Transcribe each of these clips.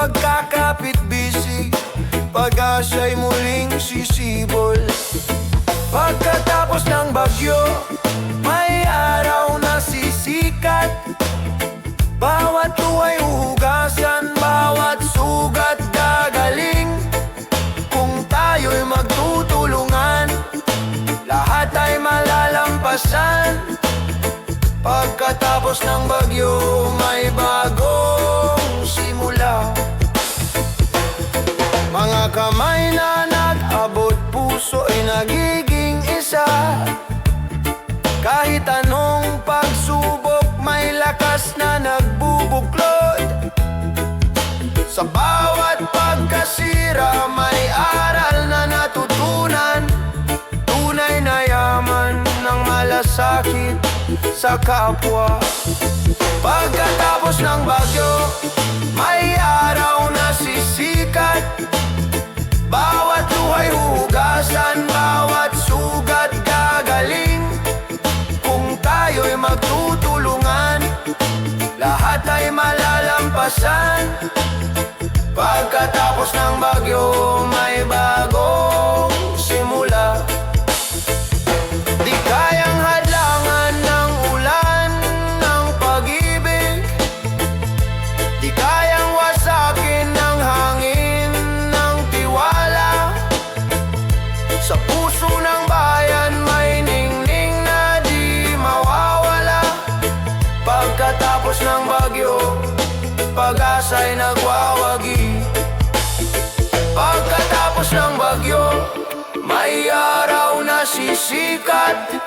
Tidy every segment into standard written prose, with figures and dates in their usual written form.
pagkakapit-bisig, pag-asa'y muling sisibol. Pagkatapos ng bagyo, may araw na sisikat. Bawat luhay huhugasan, bawat sugat gagaling. Kung tayo'y magtutulungan, lahat ay malalampasan. Pagkatapos ng bagyo, may bagong simula. Mga kamay na nag-abot, puso ay nagiging isa. Kahit anong pagsubok, may lakas na nagbubuklod. Sa bawat pagkasira, may aral na natutunan. Tunay na yaman ng malasakit sa kapwa. Pagkatapos ng bagyo, may araw na sisikat. Bawat luhay huhugasan, bawat sugat gagaling. Kung tayo'y magtutulungan, lahat ay malalampasan. Pagkatapos ng bagyo, may bagong simula. Di kayang hadlangan ng ulan ng pag-ibig, di kayang wasakin ng hangin ng tiwala. Sa puso ng bayan may ningning na di mawawala. Pagkatapos ng bagyo, pag-asa'y nagwawagi. Pagkatapos ng bagyo, may araw na sisikat.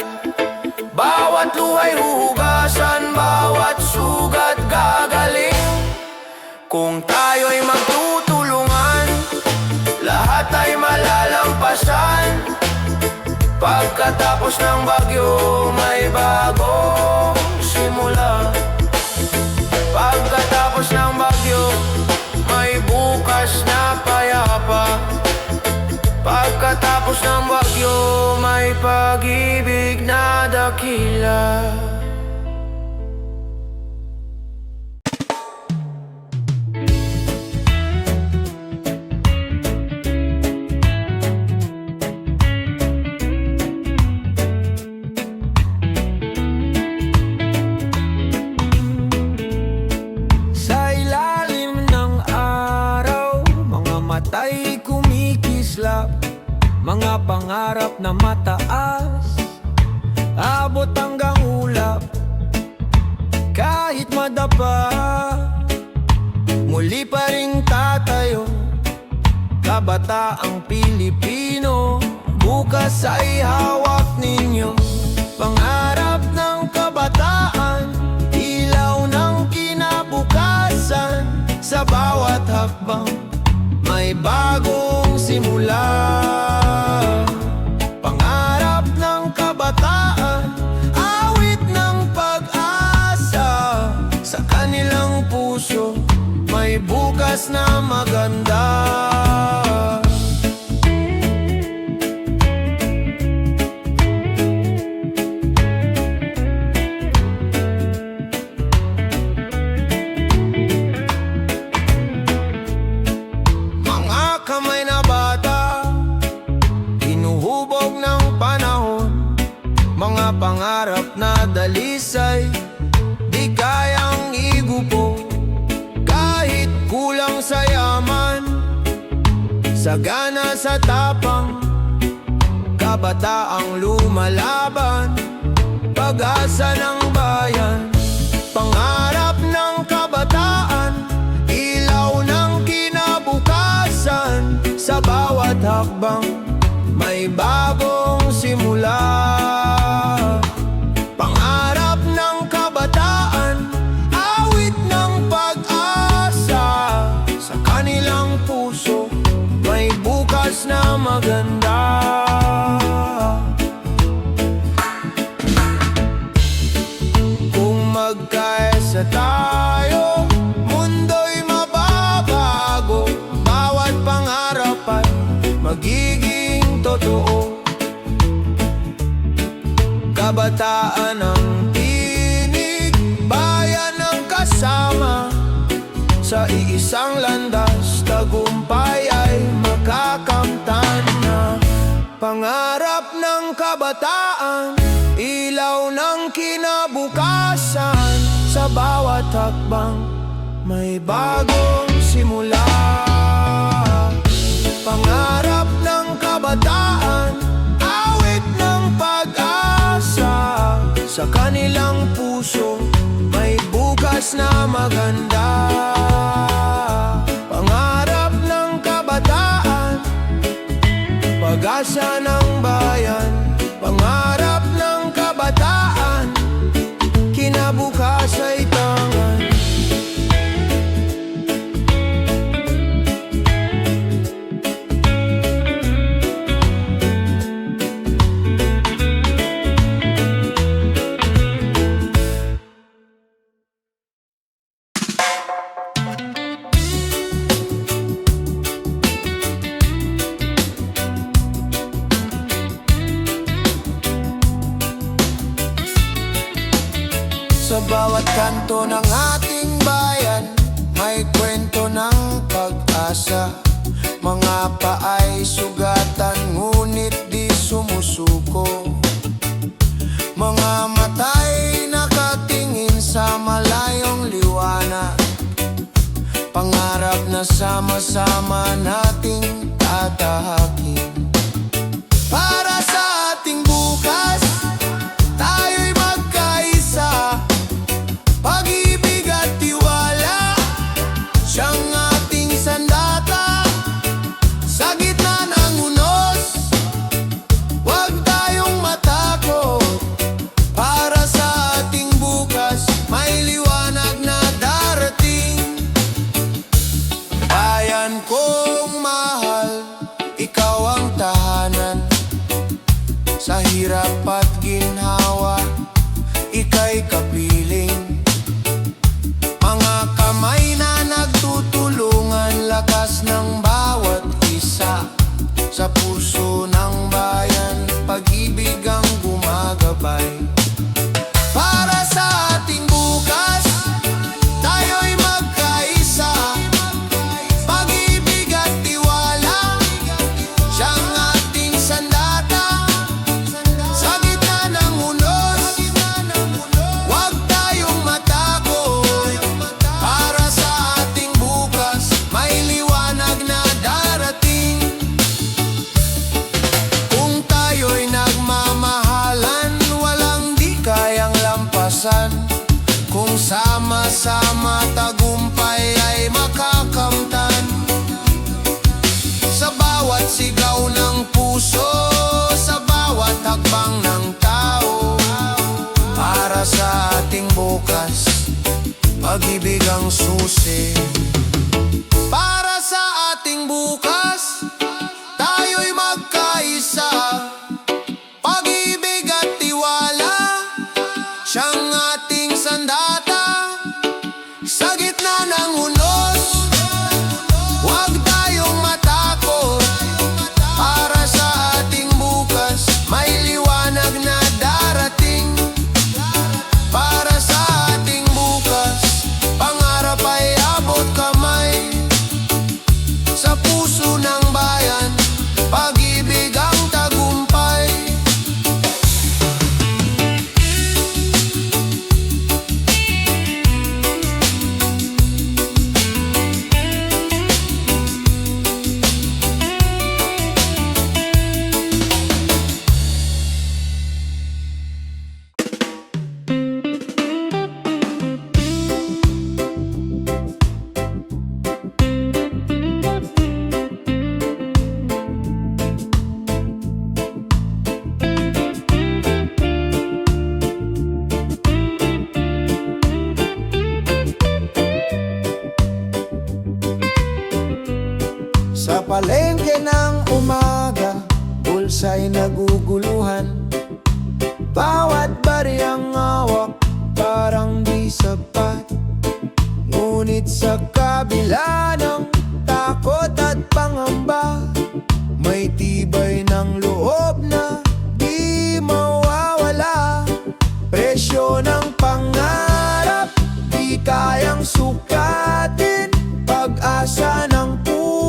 Bawat luhay huhugasan, bawat sugat gagaling. Kung tayo'y magtutulungan, lahat ay malalampasan. Pagkatapos ng bagyo, may bagong simula. Pagkatapos ng bagyo, may bukas na payapa. Pagkatapos ng bagyo, may pag-ibig na dakila. Sa ilalim ng araw, mga mata'y kumikislap. Mga pangarap na mataas, abot hanggang ulap. Kahit madapa, muli pa ring tatayo. Kabataang Pilipino, bukas ay hawak ninyo. Pangarap ng kabataan, ilaw ng kinabukasan. Sa bawat hakbang, may bagong simula. Pangarap ng kabataan, awit ng pag-asa. Sa kanilang puso, may bukas na maganda. Kamay na bata, hinuhubog ng panahon. Mga pangarap na dalisay, di kayang igupo. Kahit kulang sa yaman, sagana sa tapang, kabataang lumalaban. Pag-asa ng bayan, pangarap ng kabataan, ilaw ng kinabukasan. Sa bawat hakbang, may bagong simula. Pangarap ng kabataan, awit ng pag-asa. Sa kanilang puso, may bukas na maganda. Kung magkaisa tayo, mundo'y mababago. Bawat pangarap ay magiging totoo. Kabataan ang tinig, bayan ang kasama. Sa iisang landas, tagumpay ay makakamtan na. Pangarap ng kabataan, ilaw ng kinabukasan. Sa bawat hakbang, may bagong simula. Pangarap ng kabataan, awit ng pag-asa. Sa kanilang puso, may bukas na maganda. Pangarap ng kabataan, pag-asa ng bayan. Pangarap ng kabataan, kinabukas ay tangan. Sa bawat kanto ng ating bayan, may kwento ng pag-asa. Mga paay sugatan, ngunit di sumusuko. Mga mata'y nakatingin sa malayong liwanag. Pangarap na sama-sama nating tatahakin. Para sa ating bukas, tayo'y magkaisa. Pag-ibig at tiwala, siyang ating sandata. Sa gitna ng unos, huwag tayong matakot. Para sa ating bukas, may liwanag na darating. Bayan kong mahal, ikaw ang tahanan. Sa hirap at ginhawa, ika'y kapiling. Mga kamay na nagtutulungan, lakas ng bawat isa. Sa puso ng bayan, pag-ibig ang gumagabay. Para sa ating bukas, tayo'y magkaisa. Pag-ibig at tiwala, siyang ating sandata. Sa gitna ng unos, huwag tayong matakot. Para sa ating bukas, may liwanag na darating. Kung tayo'y nagmamahalan, walang di kayang lampasan. Kung sama-sama, tagumpay ay makakamtan. Sa bawat sigaw ng puso, sa bawat hakbang ng tao. Para sa ating bukas, pag-ibig ang susi. Para sa ating bukas, tayo'y magkaisa. Pag-ibig at tiwala, siyang ating sandata. Sa gitna ng unos, huwag tayong matakot. Para sa ating bukas, may liwanag na darating. Para sa ating bukas, pangarap ay abot kamay. Sa puso ng bayan, pag-ibig ang tagumpay. Sa palengke ng umaga, bulsa'y naguguluhan. Bawat bariyang hawak, parang di sapat. Ngunit sa kabila ng takot at pangamba, may tibay ng loob na di mawawala. Presyo ng pangarap, di kayang sukatin. Pag-asa ng puso,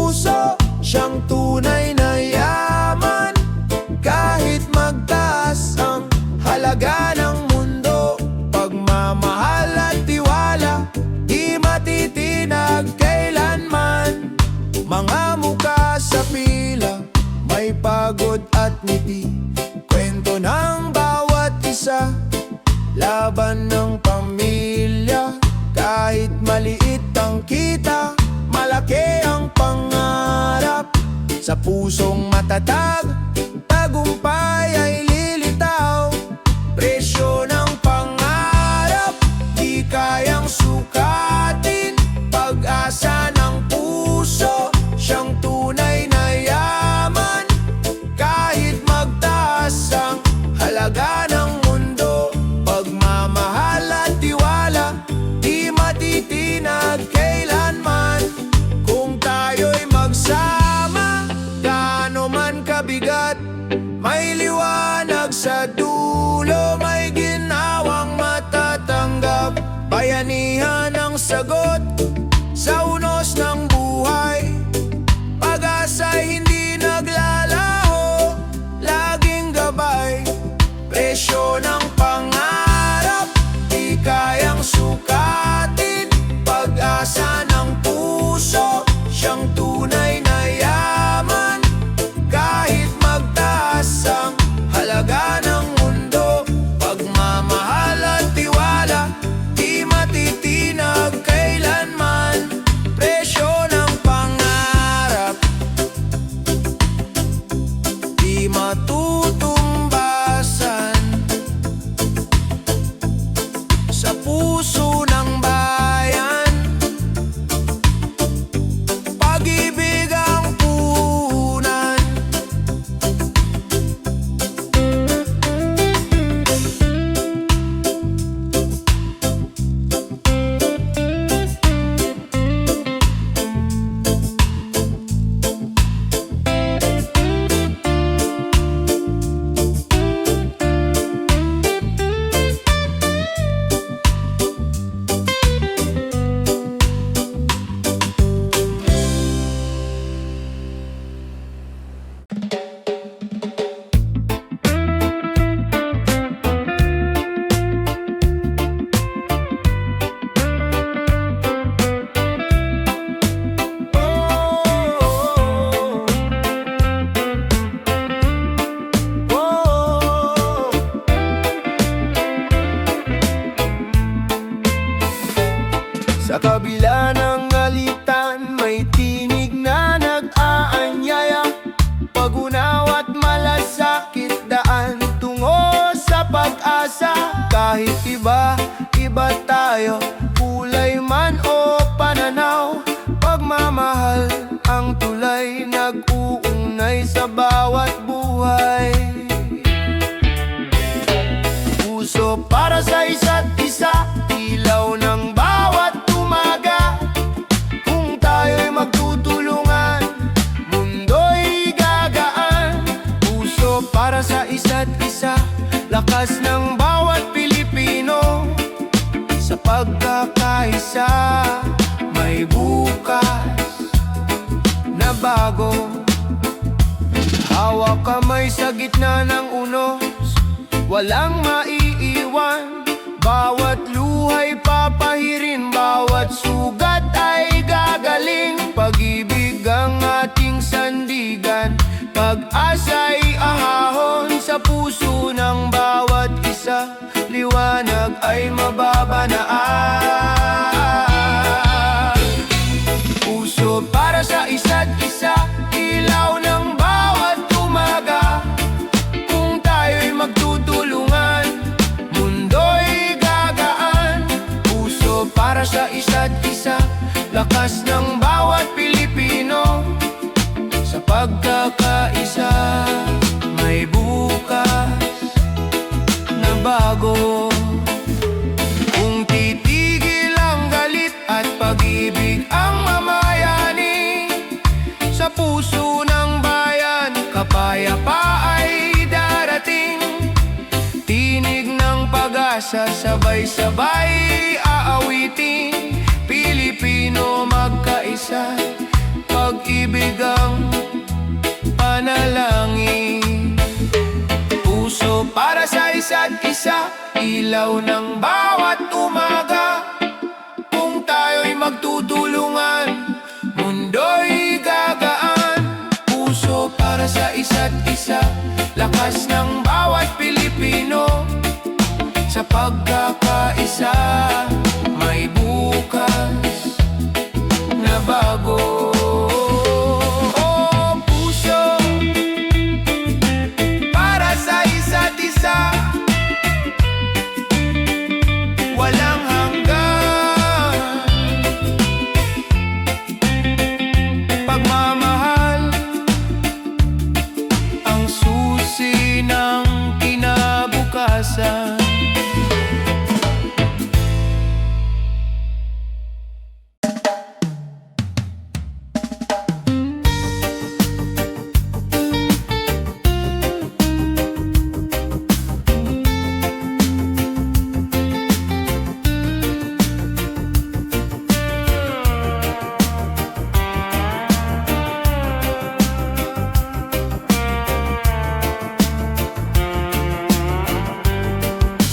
ngiti, kwento ng bawat isa, laban ng pamilya. Kahit maliit ang kita, malaki ang pangarap. Sa pusong matatag, tagumpay ay lilitaw. Presyo ng pangarap, di kayang sukatin. Pag-asa ng puso, siyang tunay na yaman. Kahit magtaas ang halaga ng mundo, pagmamahal at tiwala, di matitinag kailanman. Kung tayo'y magsama, gaano man kabigat, may liwanag sa dulo, may ginawang matatanggap. Bayanihan ang sagot sa unos ng buhay. Pag-asa'y hindi naglalaho, laging gabay. Presyo ng pangarap, di kayang sukatin. Pag-asa ng puso, siyang tunay na yaman. Kahit magtaas ang halaga ng mundo, pagmamahal at tiwala, di matitinag kailanman. Presyo ng pangarap, di matutumbasan. Sa puso ng bayan, pag-ibig ang puhunan. Sa kabila ng alitan, may tinig na nag-aanyaya. Pag-unaw at malasakit, daan tungo sa pag-asa. Kahit iba tayo, kulay man o pananaw, pagmamahal ang tulay, nag-uugnay sa bawat buhay. Puso para sa isa't isa, ilaw ng bawat umaga. Kung tayo'y magtutulungan, mundo'y gagaan. Puso para sa isa't isa, lakas ng bawat Pilipino. Sa pagkakaisa, may bukas na bago. Hawak kamay sa gitna ng unos, walang maiiwan. Bawat luhay papahirin, bawat sugat ay gagaling. Pag-ibig ang ating sandigan, pag-asa'y ahahon. Sa puso ng bawat isa, liwanag ay mababanaan. Puso para sa isa't isa, ilaw ng bawat umaga. Kung tayo'y magtutulungan, mundo'y gagaan. Puso para sa isa't isa, lakas ng bawat Pilipino. Sa pagkakaisa, may bukas na bago. Kung titigil ang galit at pag-ibig ang mamayani, sa puso ng bayan, kapayapa ay darating. Tinig ng pag-asa, sabay-sabay aawitin. Pilipino magkaisa, pag-ibig ang panalangin. Puso para sa isa't isa, ilaw ng bawat umaga. Kung tayo'y magtutulungan, mundo'y gagaan. Puso para sa isa't isa, pag-asa, may bukas na bago. Oh, puso, para sa isa't isa, walang hanggan. Pagmamahal ang susi ng kinabukasan.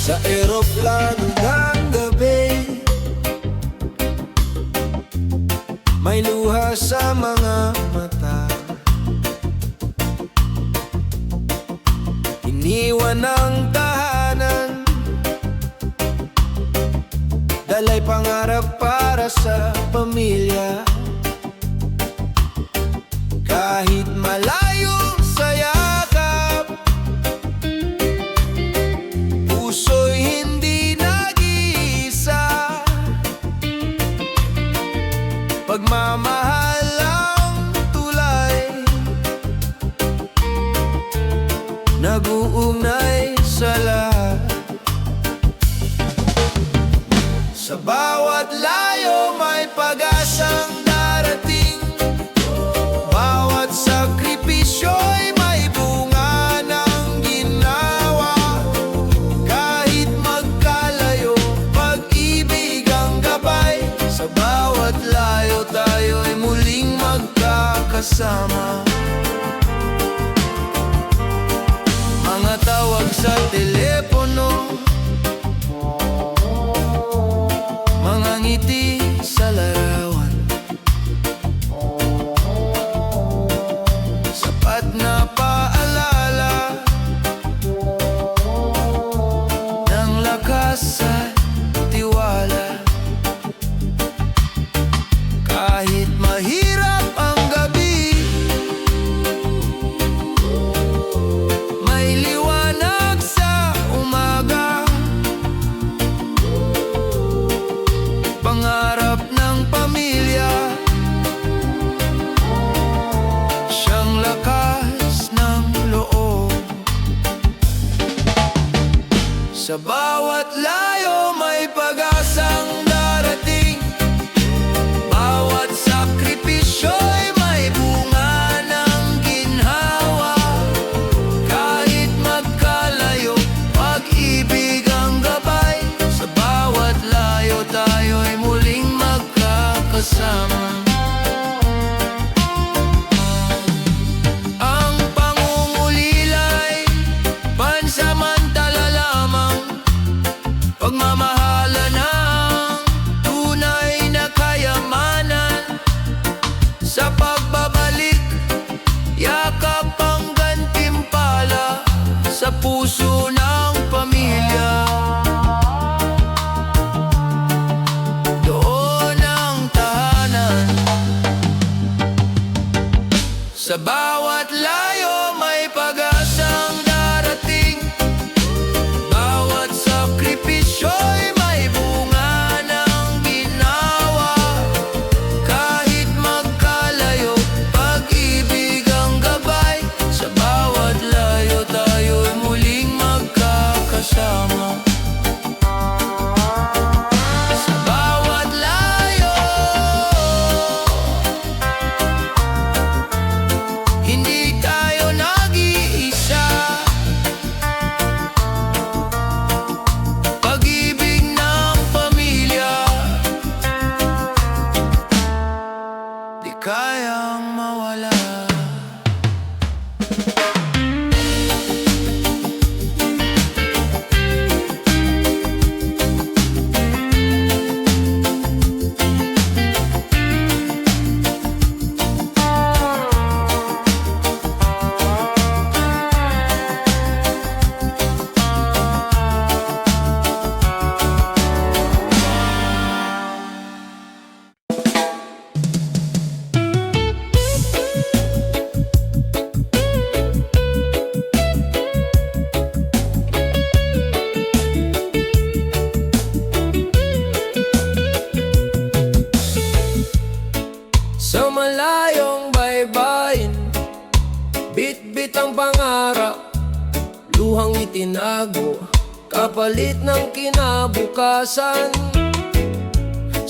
Sa eroplano ng gabi, may luha sa mga mata. Iniwan ang tahanan, dalay pangarap para sa pamilya. Kahit malayo sa yakap, puso'y hindi nag-iisa. Pagmamahal ang tulay, nag-uugnay sa lahat. Sa bawat layo may pag-asang darating, bawat sakripisyo'y may bunga ng ginawa. Kahit magkalayo, pag-ibig ang gabay. Sa bawat layo tayo'y muling magkakasama. Mga tawag sa telepono, mga ngiti sa larawan, sapat na paalala ng lakas at tiwala. Kahit mahirap ang gabi, may liwanag sa umaga. Pangarap ng pamilya, siyang lakas ng loob. Sa bawat layo may pag-asang darating, bawat sakripisyo'y may bunga ng ginhawa. Kahit magkalayo, pag-ibig ang gabay. Sa bawat layo tayo'y muling magkakasama. Ang pangungulila'y pansamantala lamang, pagmamahalan ang tunay na kayamanan. Sa pagbabalik, yakap ang gantimpala sa puso ng pamilya. Doon ang tahanan. Sa bawat layo may pag-asang darating, bawat sakripisyo'y may bunga ng ginawa. Kahit magkalayo, pag-ibig ang gabay. Sa bawat layo tayo'y muling magkakasama. Sa bawat layo, hindi tayo nag-iisa. Pag-ibig ng pamilya, di kayang mawala. tayong baybayin. Bit-bit ang pangarap, luhang itinago, kapalit ng kinabukasan.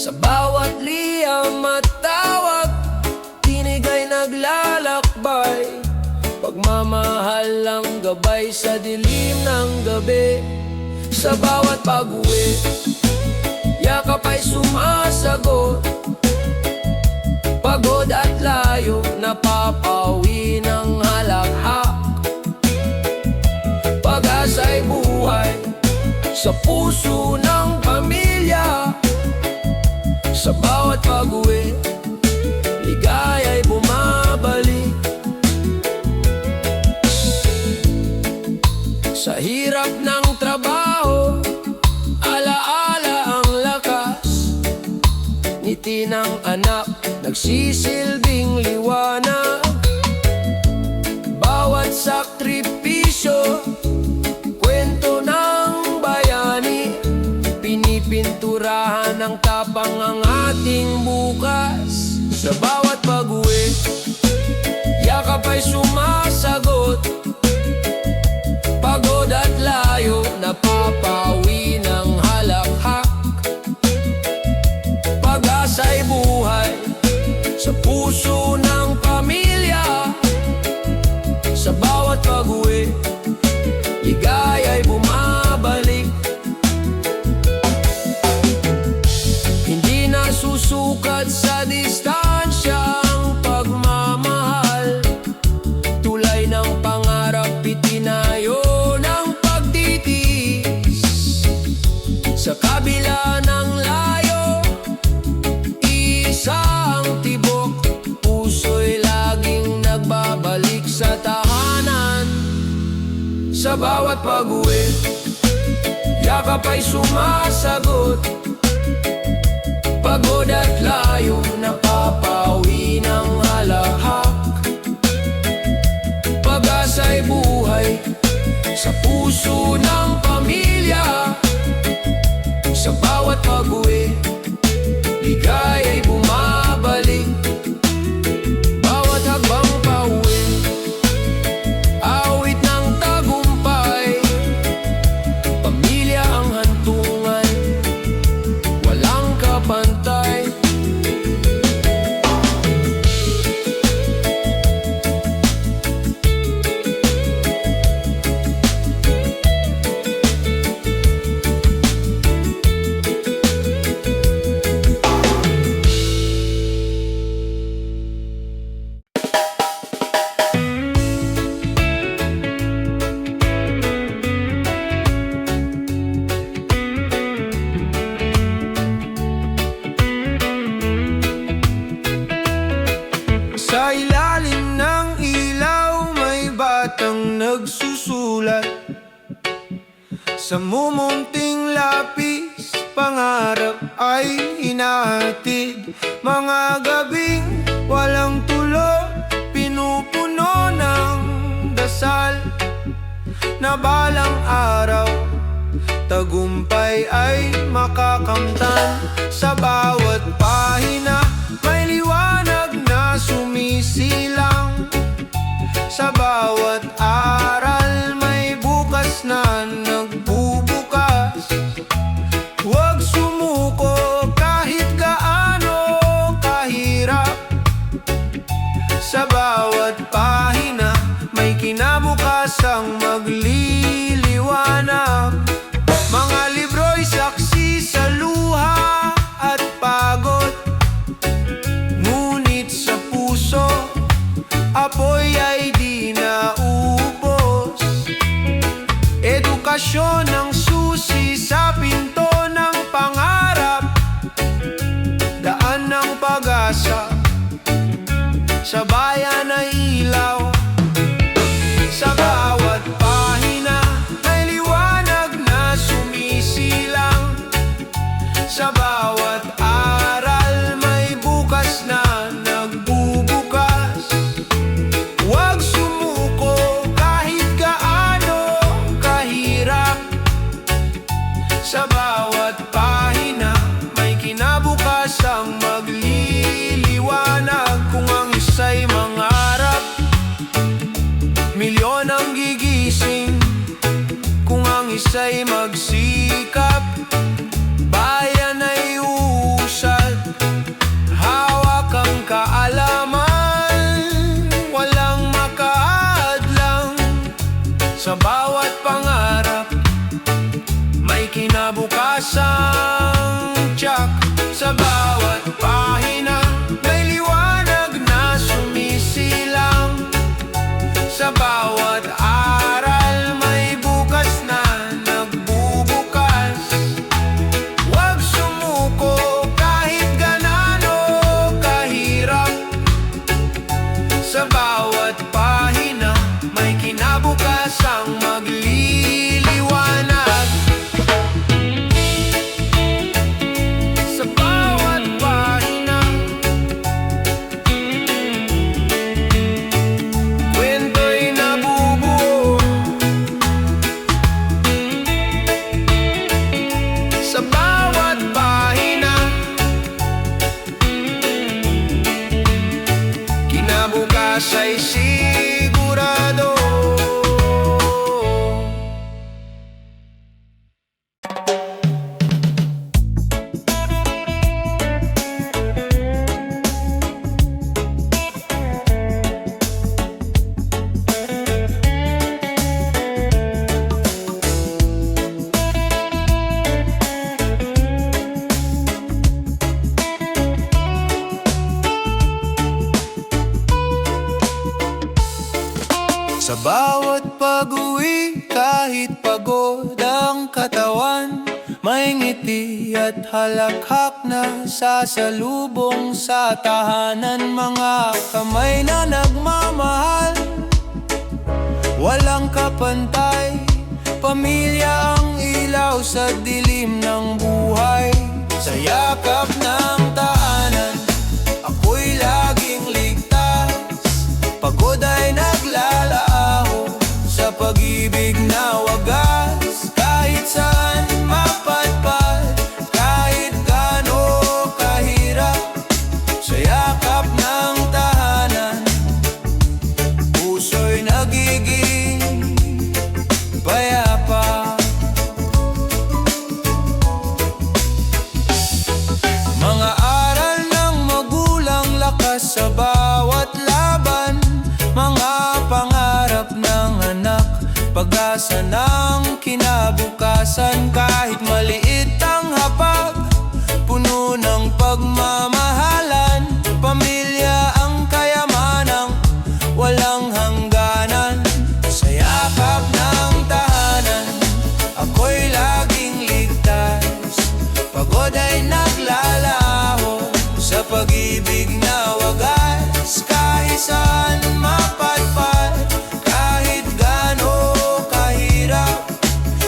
Sa bawat liyam at tawag, tinig ay naglalakbay. Pagmamahal ang gabay sa dilim ng gabi. Sa bawat pag-uwi, yakap ay sumasagot. Pagod at layo, napapawi ng halakhak. Pag-asa'y buhay sa puso ng pamilya. Sa bawat pag-uwi, ligaya'y bumabalik. Sa hirap ng trabaho, alaala ang lakas. Ngiti ng anak, nagsisilbing liwanag. Bawat sakripisyo, kwento ng bayani. Pinipinturahan ng tapang ang ating bukas. Sa bawat pag-uwi, yakap ay sumasagot. Pagod at layo, napapawi ng halakhak. Pag-asa'y buhay sa puso ng pamilya. Sa bawat pag-uwi, ligaya'y bumabalik. Hindi na susukat sa distansya ang pagmamahal. Tulay ng pangarap, itinayo ng pagtitiis. Sa kabila ng layo, isang tibok. Puso'y laging nagbabalik sa tahanan. Sa bawat pag-uwi, yakap ay sumasagot. Pagod at layo, napapawi ng halakhak. Pag-asa'y buhay sa puso ng pamilya. Sa bawat pag-uwi, ligaya'y bumabalik. Bawat hagbang pauwi, awit ng tagumpay. Pamilya ang hantungan, walang kapantay. Sa ilalim ng ilaw, may batang nagsusulat. Sa mumunting lapis, pangarap ay hinahatid. Mga gabing walang tulo, pinupuno ng dasal. Na balang araw, tagumpay ay makakamtan. Sa bawat pahina, may liwanag na sumisilang. Sa bawat aral, may bukas na nagbubukas. Huwag sumuko kahit gaano kahirap. Sa bawat pahina, may kinabukasang magliliwanag. Mga libro'y saksi sa luha at pagod. Ngunit sa puso, apoy ay di naubos. Edukasyon ang susi sa pinto ng pangarap. Daan ng pag-asa, sa bayan ay ilaw. Sa bawat pahina, may liwanag na sumisilang. Sa bawat aral, may bukas na nagbubukas. Huwag sumuko kahit gaano kahirap. Sa bawat pahina, may kinabukasang magliliwanag. Kung ang kinabukas ay sigurado. Sa bawat pag-uwi, kahit pagod ang katawan, may ngiti at halakhak na sasalubong sa tahanan. Mga kamay na nagmamahal, walang kapantay, pamilya ang ilaw sa dilim ng buhay. Sa yakap ng tahanan, ako'y laging ligtas, pagod ay naglalaaho sa pag-ibig na wagas. Kahit saan mapadpad, kahit gaano kahirap, sa yakap ng tahanan, puso'y nagiging payapa. Mga aral ng magulang, lakas sa bawat laban, mga pangarap ng anak, pag-asa ng kinabukasan. Kahit maliit ang hapag, puno ng pagmamahalan, pamilya ang kayamanang walang hangganan. Sa yakap ng tahanan, ako'y laging ligtas, pagod ay naglalaho sa pag-ibig na wagas. Kahit saan mapadpad, kahit gaano kahirap,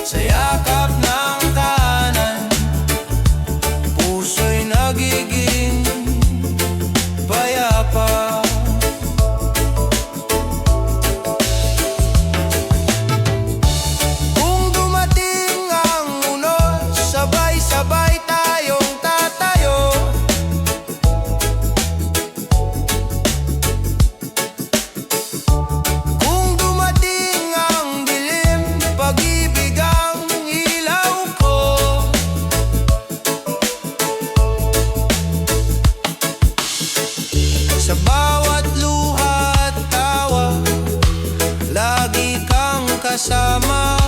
sa yakap ng tahanan, puso'y nagiging payapa. Kung dumating ang unos, sabay-sabay tayong tatayo. Kung dumating ang dilim, pag-ibig ang ilaw ko. Sa bawat luha at tawa, lagi kang kasama.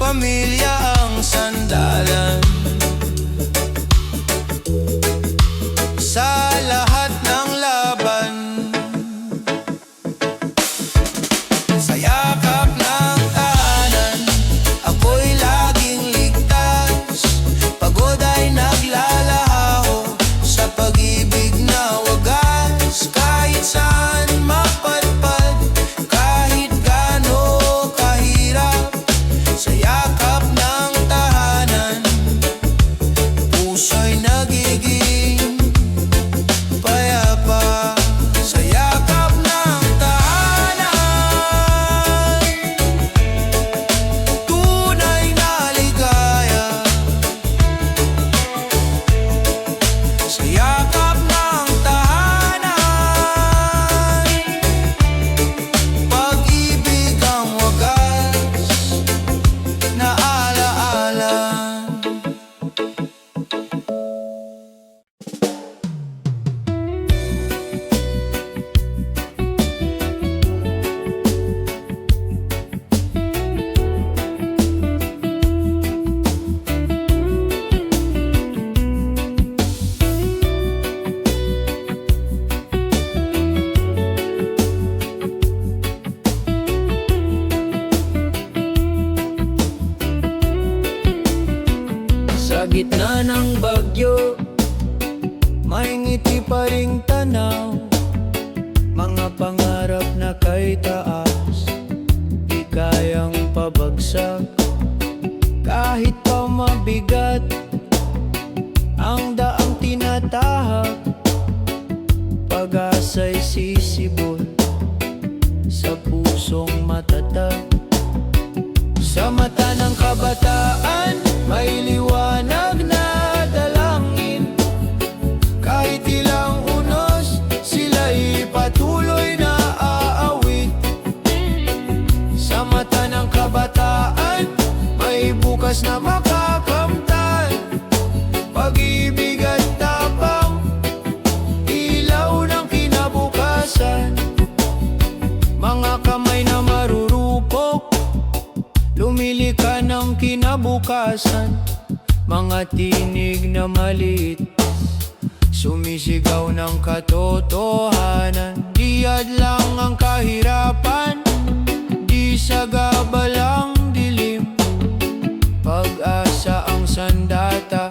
Pamilya ang sandalan sa lahat ng laban. Sa yakap ng tahanan, ako'y laging ligtas, pagod ay naglalaho sa pag-ibig na wagas. Kahit saan mapadpad, kahit gaano kahirap, sa yakap ng tahanan, puso'y nagiging payapa. Sa yakap ng tahanan, tunay na ligaya. Sa yakap ng tahanan, pag-ibig ang wagas na alaala. Sa gitna ng bagyo, may ngiti pa ring tanaw, mga pangarap na kay taas, di kayang pabagsak. Kahit pa mabigat ang daang tinatahak, pag-asa'y sisibol sa pusong matatag. Sa mata ng kabataan, may liwanag na dalangin, kahit ilang kinabukasan. Mga tinig na maliit, sumisigaw ng katotohanan. Di lang ang kahirapan, di sagabalang dilim. Pag-asa ang sandata,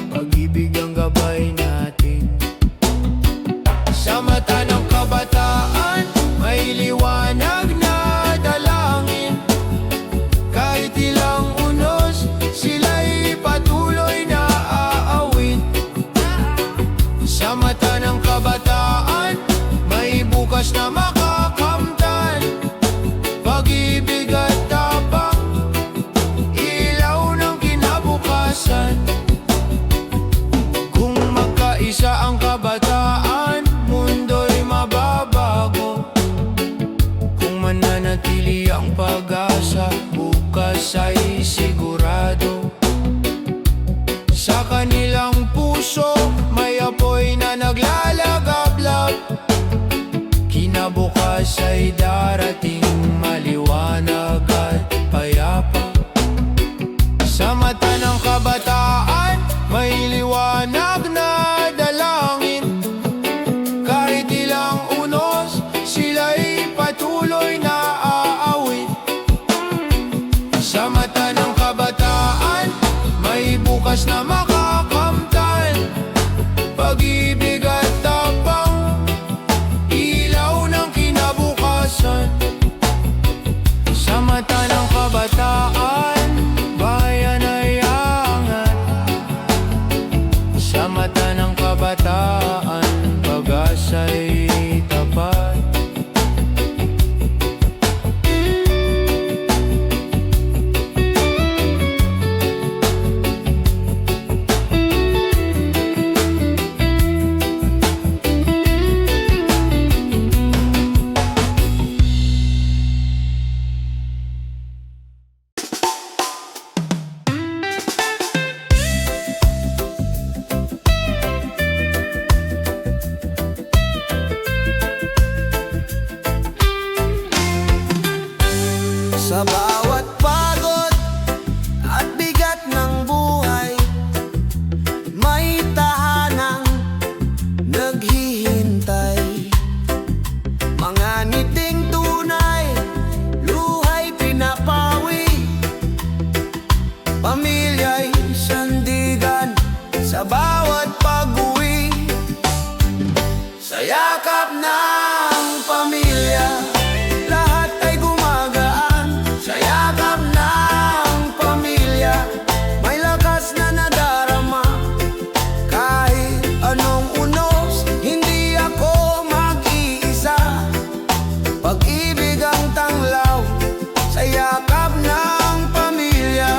pag-ibig ang gabay natin. Sa mata ng kabataan, may liwanag na dalangin. Kahit ilang unos, sila'y patuloy na aawit. Sa mata ng kabataan, may bukas na makakamtan. Pag-ibig at tapang, ilaw ng kinabukasan. Kung magkaisa ang kabataan, mundo'y mababago. Kung mananatili ang pag-asa, bukas ay sigurado. Sa kanilang puso, may apoy na naglalagablab. Kinabukas ay darating, maliwanag at payapa. Sa mata ng kabataan, may liwanag na dalangin. Kahit ilang unos, sila'y patuloy na aawit. Sa mata ng kabataan, may bukas na makakamtan. Pag-ibig at tapang, ilaw ng kinabukasan. Sa mata ng kabataan, bayan ay angat. Sa mata ng kabataan, pag-asa'y tapat. Sa bawat pagod at bigat ng buhay, may tahanang naghihintay. Mga ngiting tunay, luhay pinapawi. Pamilya'y sandigan sa bawat pag-uwi. Sa yakap ng pamilya, lahat ay gumagaan. Sa yakap ng pamilya, may lakas na nadarama. Kahit anong unos, hindi ako mag-iisa. Pag-ibig ang tanglaw sa yakap ng pamilya.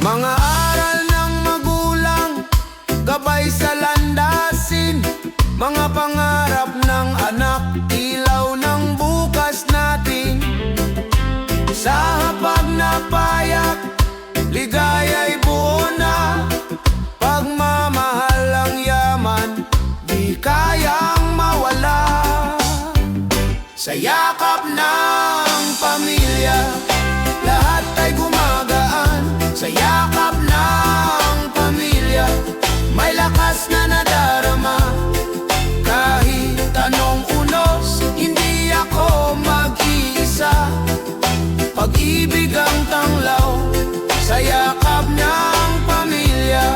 Mga aral ng magulang, gabay sa landasin. Mga pangarap ng anak, ilaw ng bukas natin. Sa hapag na payak, ligaya'y buo na. Pagmamahal ang yaman, di kayang mawala. Sa yakap ng pamilya, lahat ay gumagaan. Sa yakap ng pamilya, may lakas na nadarama. Kahit anong unos, hindi ako mag-iisa. Pag-ibig ang tanglaw sa yakap ng pamilya.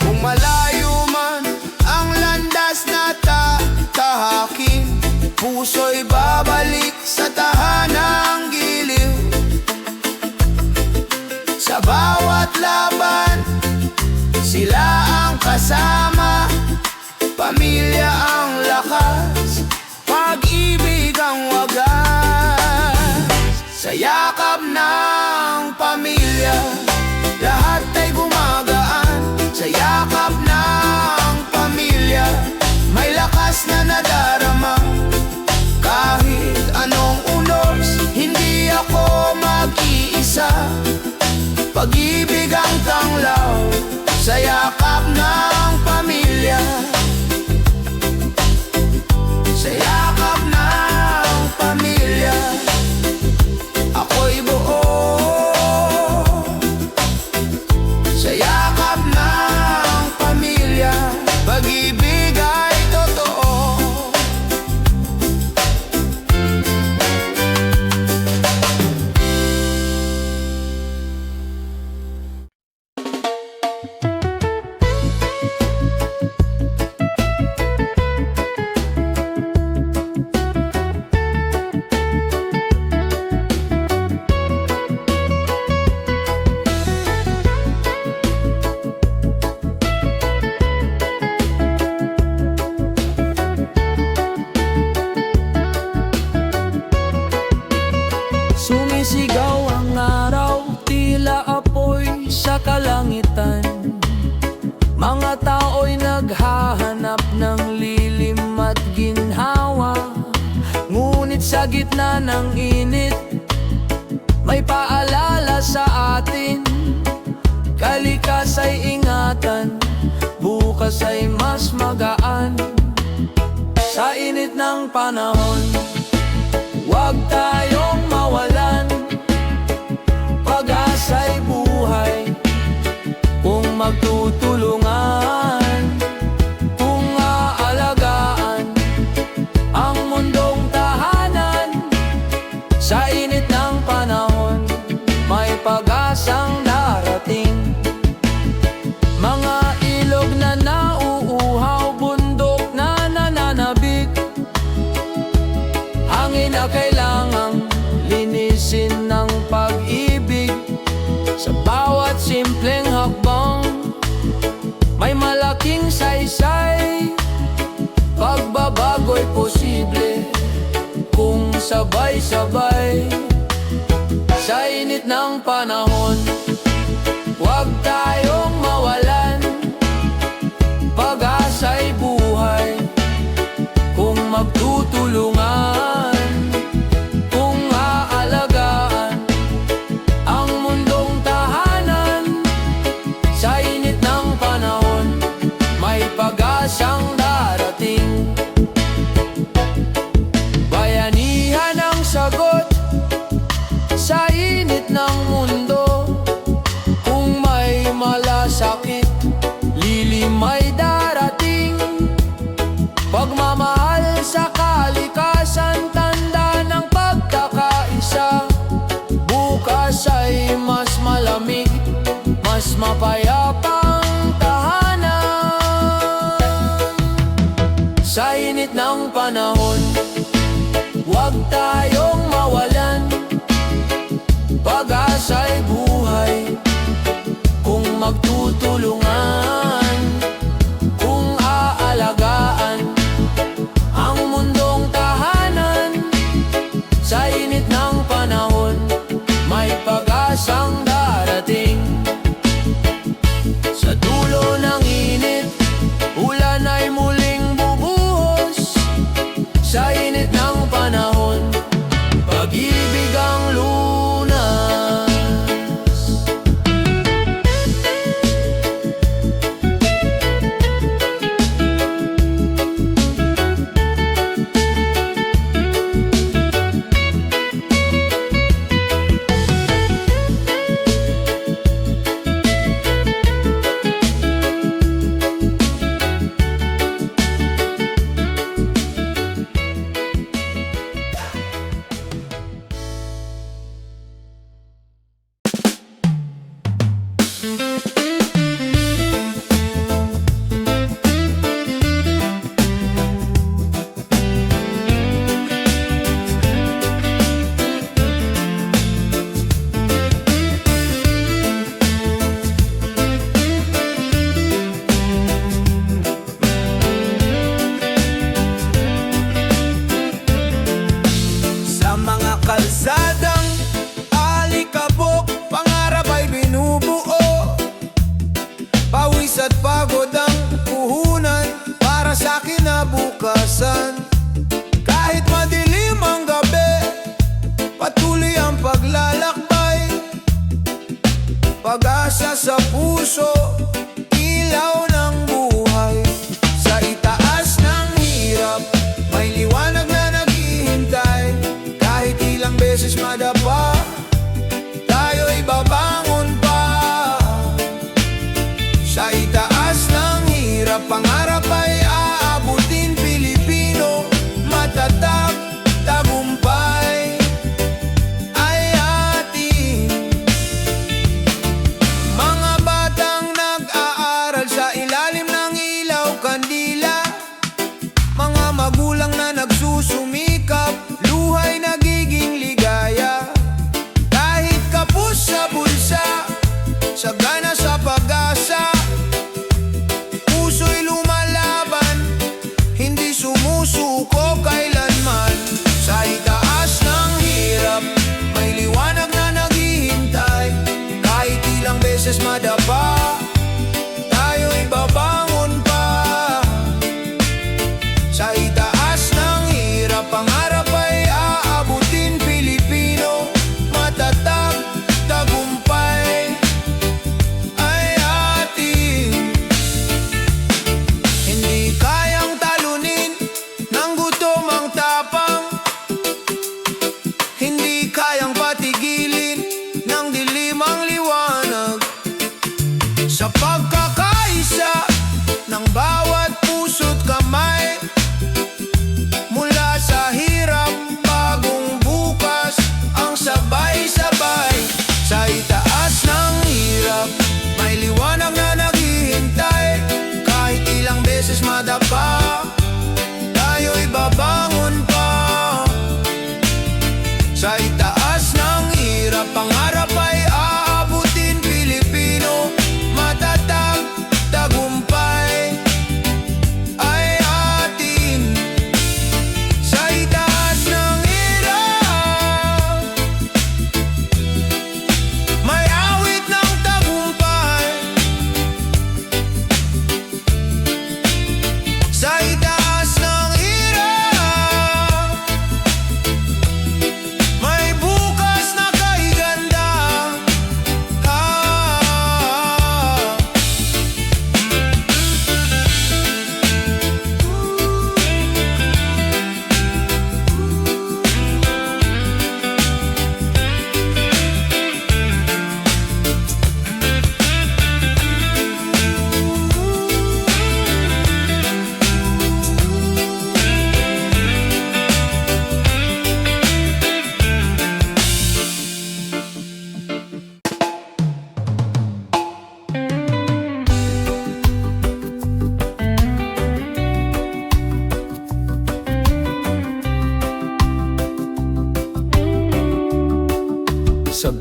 Kung malayo man ang landas na tatahakin, puso'y babalik sa tahanang giliw. Sa bawat laban, sila ang kasama. Pamilya ang lakas, pag-ibig ang wagas. Sa yakap ng pamilya, lahat ay gumagaan. Sa yakap ng pamilya, may lakas na nadarama. Kahit anong unos, hindi ako mag-iisa. Pag-ibig ang tanglaw sa yakap ng pamilya. gitna ng init, may paalala sa atin. Kalikas ay ingatan, bukas ay mas magaan. Sa init ng panahon, huwag tayong mawalan. Pag-asa'y buhay kung magtutulungan, kung aalagaan ang mundong tahanan. Sa init ng panahon, may pag-asang darating. Mga ilog na nauuhaw, bundok na nananabik, hangin na kailangang linisin ng pag-ibig. Sa bawat simpleng hakbang, may malaking saysay. Pagbabago'y posible kung sabay-sabay. Sa init ng panahon, huwag tayong mawalan. Pag-asa'y buhay kung magtutulungan, kung aalagaan ang mundong tahanan. Sa init ng panahon, may pag-asang darating. Bayanihan ang sagot sa init ng mundo. Kung may malasakit, lilim ay darating. Pagmamahal sa kalikasan, tanda ng pagkakaisa. Bukas ay mas malamig, mas mapayapang tahanan. Sa init ng panahon, huwag tayong mawalan. Pag-asa'y buhay kung magtutulungan, kung aalagaan ang mundong tahanan. Sa init ng panahon, may pag-asang darating. Sa dulo ng init, ulan ay muling bubuhos. Sa init ng panahon, pag-ibig ang lunas. Sa mga kalsadang alikabok, pangarap ay binubuo. Pawis at pagod ang puhunan para sa kinabukasan. Kahit madilim ang gabi, patuloy ang paglalakbay. Pag-asa sa puso, ilaw ng buhay. Sa itaas ng hirap, may liwanag na naghihintay. Kahit ilang beses madapa, tayo'y babangon pa. Sa itaas ng hirap, pangarap ay aabutin. Pilipino, matatag, tagumpay ay atin. Mga batang nag-aaral sa ilalim ng ilaw kandila, mga magulang na nagsusumikap, luhay nagiging ligaya. Kahit kapos sa bulsa, sagana sa pag-asa, puso'y lumalaban, hindi sumusuko kailanman. Sa itaas ng hirap, may liwanag na naghihintay. Kahit ilang beses madapa, tayo'y babangon pa. Sa itaas ng hirap, pangarap ay aabot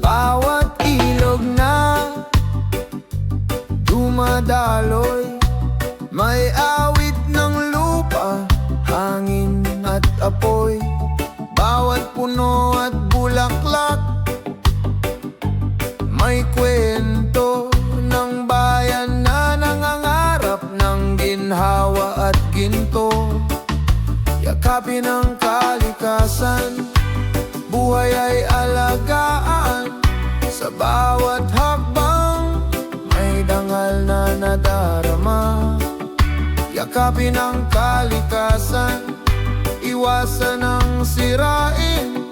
bawat ilog na dumadaloy, may awit ng lupa, hangin at apoy. Bawat puno at bulaklak, may kwento ng bayan na nangangarap ng ginhawa at ginto. Yakapin ang kalikasan, buhay ay alagaan. Sa bawat hakbang, may dangal na nadarama. Yakapin ang kalikasan, iwasan ang sirain.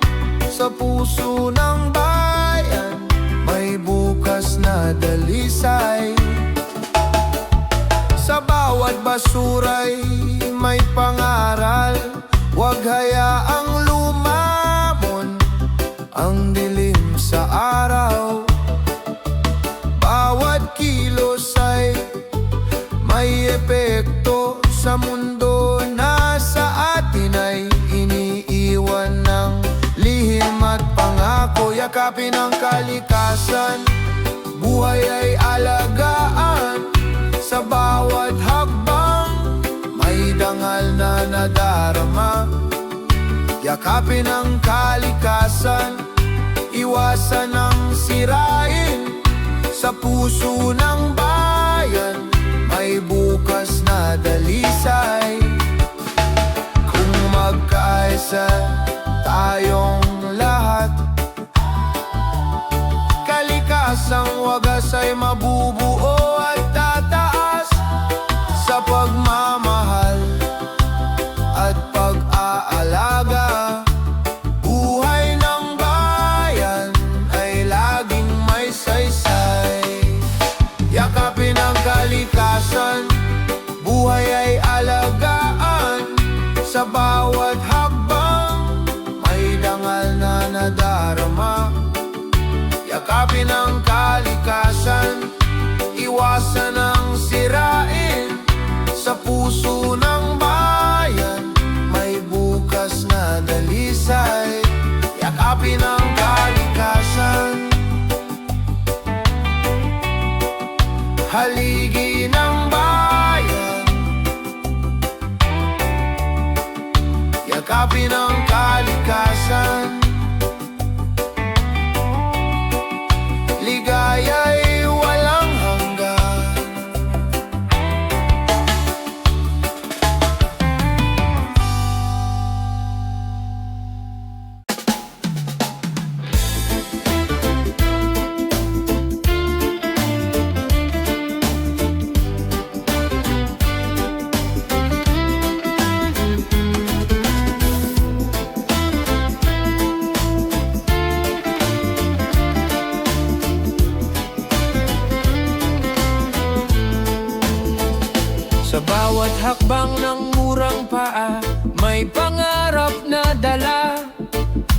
Sa puso ng bayan, may bukas na dalisay. Sa bawat basura'y may pangaral, huwag hayaang lumamon ang dilim sa araw. Bawat kilos ay may epekto sa mundo na sa atin ay iniiwan ng lihim at pangako. Yakapin ang kalikasan, buhay ay alagaan. Sa bawat hakbang, may dangal na nadarama. Yakapin ang kalikasan, iwasan ang sirain. Sa puso ng bayan, may bukas na dalisay. Kung magkaisa tayong lahat, kalikasang wagas ay mabubuo at tataas. Sa pagmamahal at pag-aalaga, buhay ng bayan ay laging may saysay. Yakapin ang kalikasan, buhay ay alagaan. Sa bawat hakbang, may dangal na nadarama. Yakapin ang kalikasan, iwasan ang sirain. Sa puso ng bayan, may bukas na dalisay. Yakapin ang kalikasan, haligi ng bayan. Yakapin ang kalikasan, ligaya'y walang hanggan. Sa bawat hakbang ng murang paa, may pangarap na dala.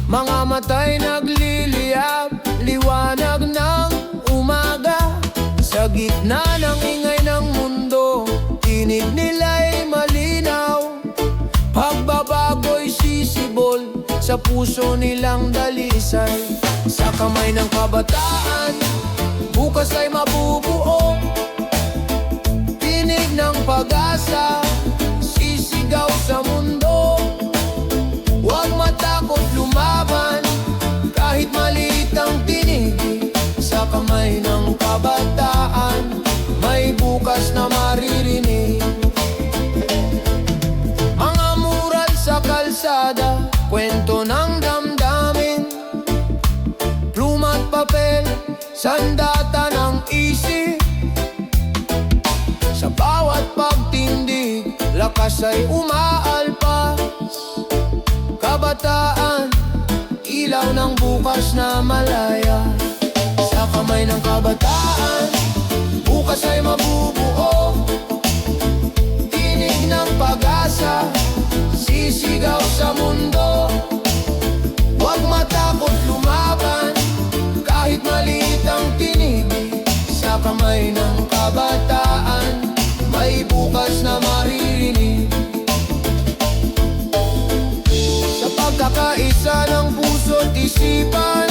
Mga mata'y nagliliyab, liwanag ng umaga. Sa gitna ng ingay ng mundo, tinig nila'y malinaw. Pagbabago'y sisibol, sa puso nilang dalisay. Sa kamay ng kabataan, bukas ay mabubuo. Tinig ng pag-asa, sisigaw sa mundo. Huwag matakot lumaban, kahit maliit ang tinig. Sa kamay ng kabataan, may bukas na maririnig. Mga mural sa kalsada, kwento ng damdamin. Pluma't papel, sandata ng isip. Sa bawat pagtindig, lakas ay umaalpas. Kabataan, ilaw ng bukas na malaya. Sa kamay ng kabataan, bukas ay mabubuo. Tinig ng pag-asa, sisigaw sa mundo. Huwag matakot lumaban, kahit maliit ang tinig. Sa kamay ng kabataan, may bukas na maririnig. Sa pagkakaisa ng puso't isipan,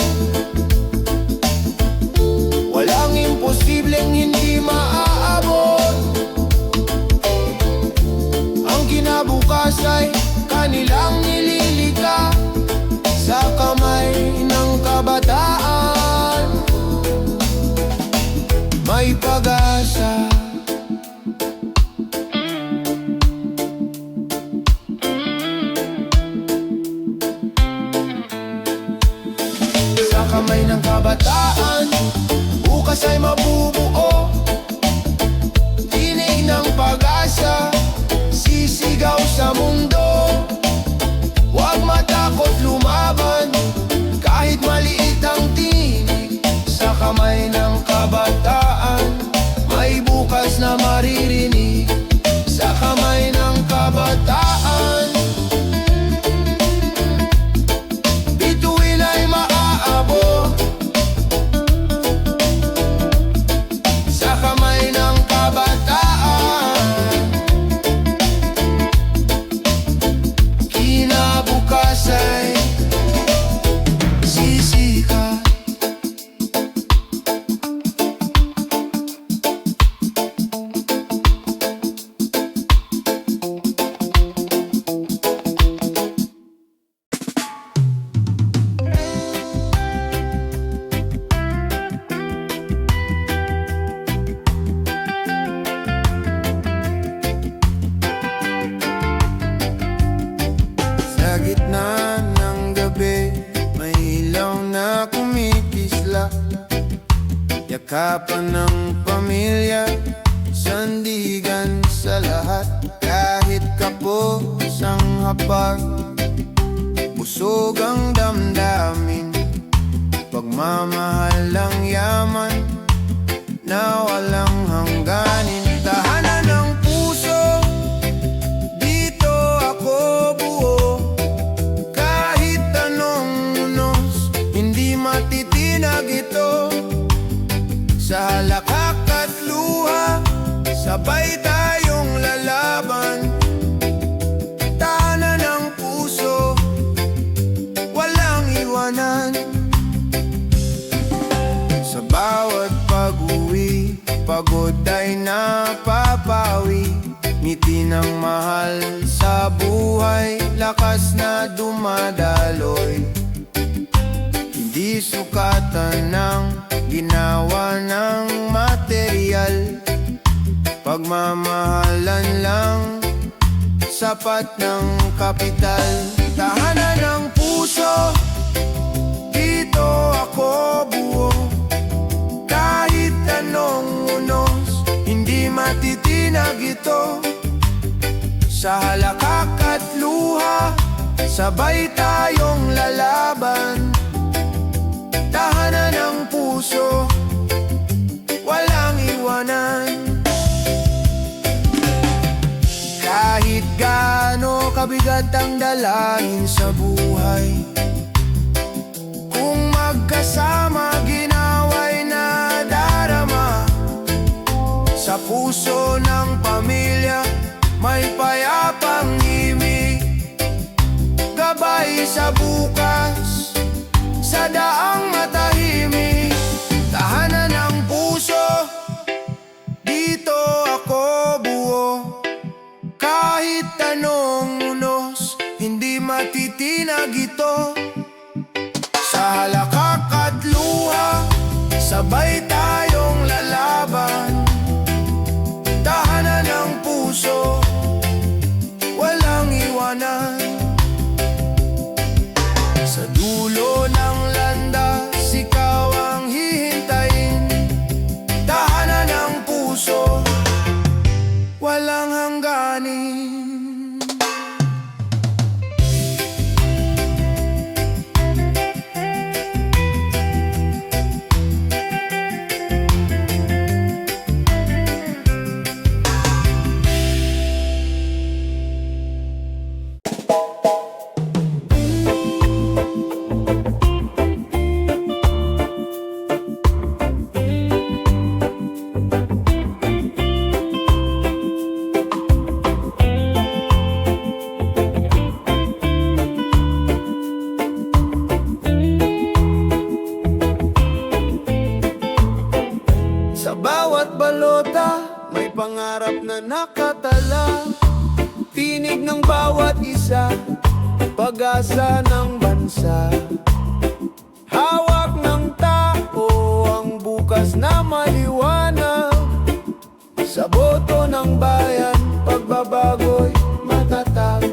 pag-asa. Sa kamay ng kabataan, bukas ay mabubuo. Tinig ng pag-asa, sisigaw sa mundo. Huwag matakot lumaban, kahit maliit ang tinig. Sa kamay ng kabataan, may bukas na maririnig. Sa kamay ng kabataan, bituin ay maaabot. Sa kamay ng kabataan, kinabukas ay sisikat. Sa gitna ng gabi, may ilaw na kumikisla. Yakapan ng pamilya, sandigan sa lahat. Kahit kapos ang hapag, busog ang damdamin. Pagmamahal ang yaman na walang hangganin. Tahanan ng puso, dito ako buo. Kahit anong unos, hindi matitinag ito. Sa halakak at luha, sabay tayong lalaban. Tahanan ng puso, walang iwanan. Sa bawat pag-uwi, pagod ay napapawi. Ngiti ng mahal sa buhay, lakas na dumadaloy. Hindi sukatan ng ginawa ng material. Pagmamahalan lang, sapat ng kapital. Tahanan ng puso, dito ako buo. Kahit anong unos, hindi matitinag ito. Sa halakak at luha, sabay tayong lalaban. Tahanan ng puso, walang iwanan. Kahit gaano kabigat ang dalangin sa buhay, kung magkasama ginaway na darama. Sa puso ng pamilya, may payapang himig. Gabay sa bukas, sa daang matahimik. Tahanan ng puso, dito ako buo. Kahit anong unos, hindi matitinag ito. Sa halakak at luha, sabay tayong lalaban. Tahanan ng puso, walang iwanan. Sa dulo ng landas, ikaw ang hihintayin. Tahanan ng puso, walang hangganin. Sa bawat balota, may pangarap na nakatala. Tinig ng bawat isa, pag-asa ng bansa. Hawak ng tao ang bukas na maliwanag. pagbabago'y matatag.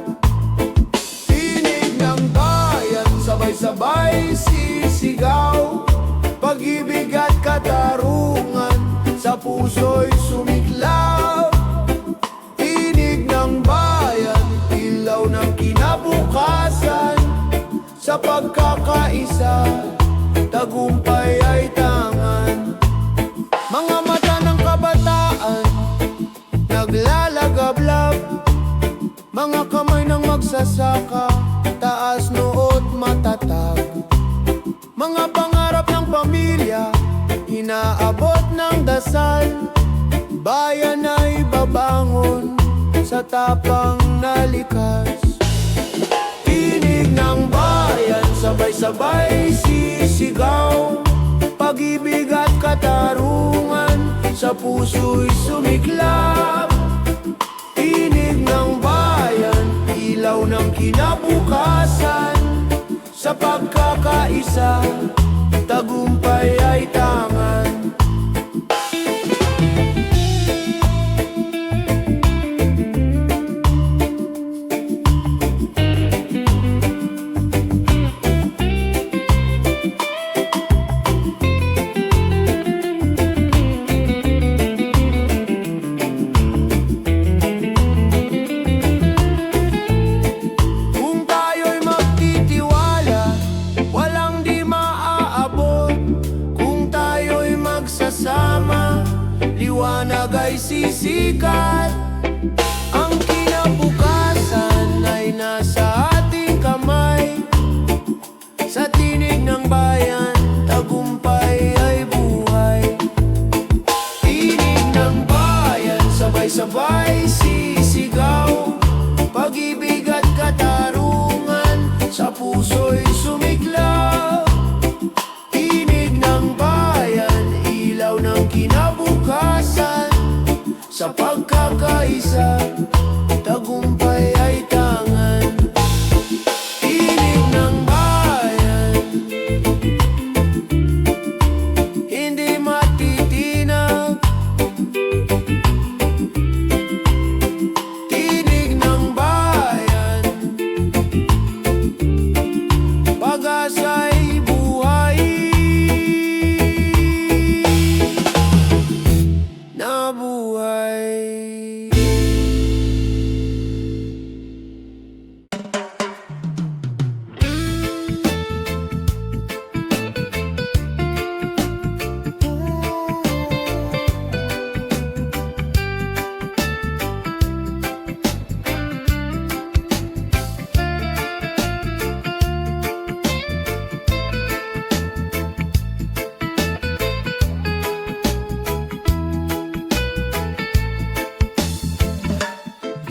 Tinig ng bayan, sabay-sabay sisigaw, pag-ibig at katarungan sa puso'y sumiklab. Tinig ng bayan, ilaw ng kinabukasan, sa pagkakaisa, tagumpay ay tangan. Mga mata ng kabataan, naglalagablab, mga kamay ng magsasaka, taas noot matatag. Mga pangarap ng pamilya, inaabot ng dasal, bayan ay babangon sa tapang na likas. Tinig ng bayan, sabay-sabay sisigaw, pag-ibig at katarungan sa puso'y sumiklab. Tinig ng bayan, ilaw ng kinabukasan, sa pagkakaisa, tagumpay ay tangan. Liwanag ay sisikat, ang kinabukasan ay nasa ating kamay. Sa tinig ng bayan, tagumpay ay buhay. Tinig ng bayan, sabay-sabay sisigaw, pag-ibig at katarungan sa puso'y sumiklab. Tinig ng bayan, ilaw ng kinabukasan, sa pagkakaisa, tagumpay ay tangan. Tinig ng bayan, hindi matitinag. Tinig ng bayan, pag-asa'y buhay.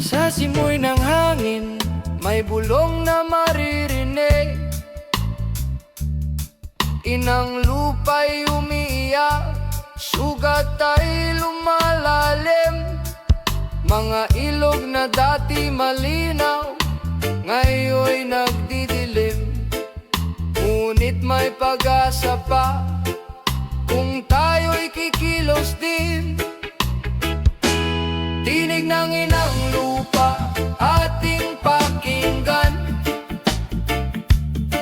Sa simoy ng hangin, may bulong na maririnig. Inang lupa'y umiiyak, sugat ay lumalalim. Mga ilog na dati malinaw, ngayon'y nagdidilim. Ngunit may pag-asa pa, kung tayo'y kikilos din. Tinig ng inang lupa, ating pakinggan.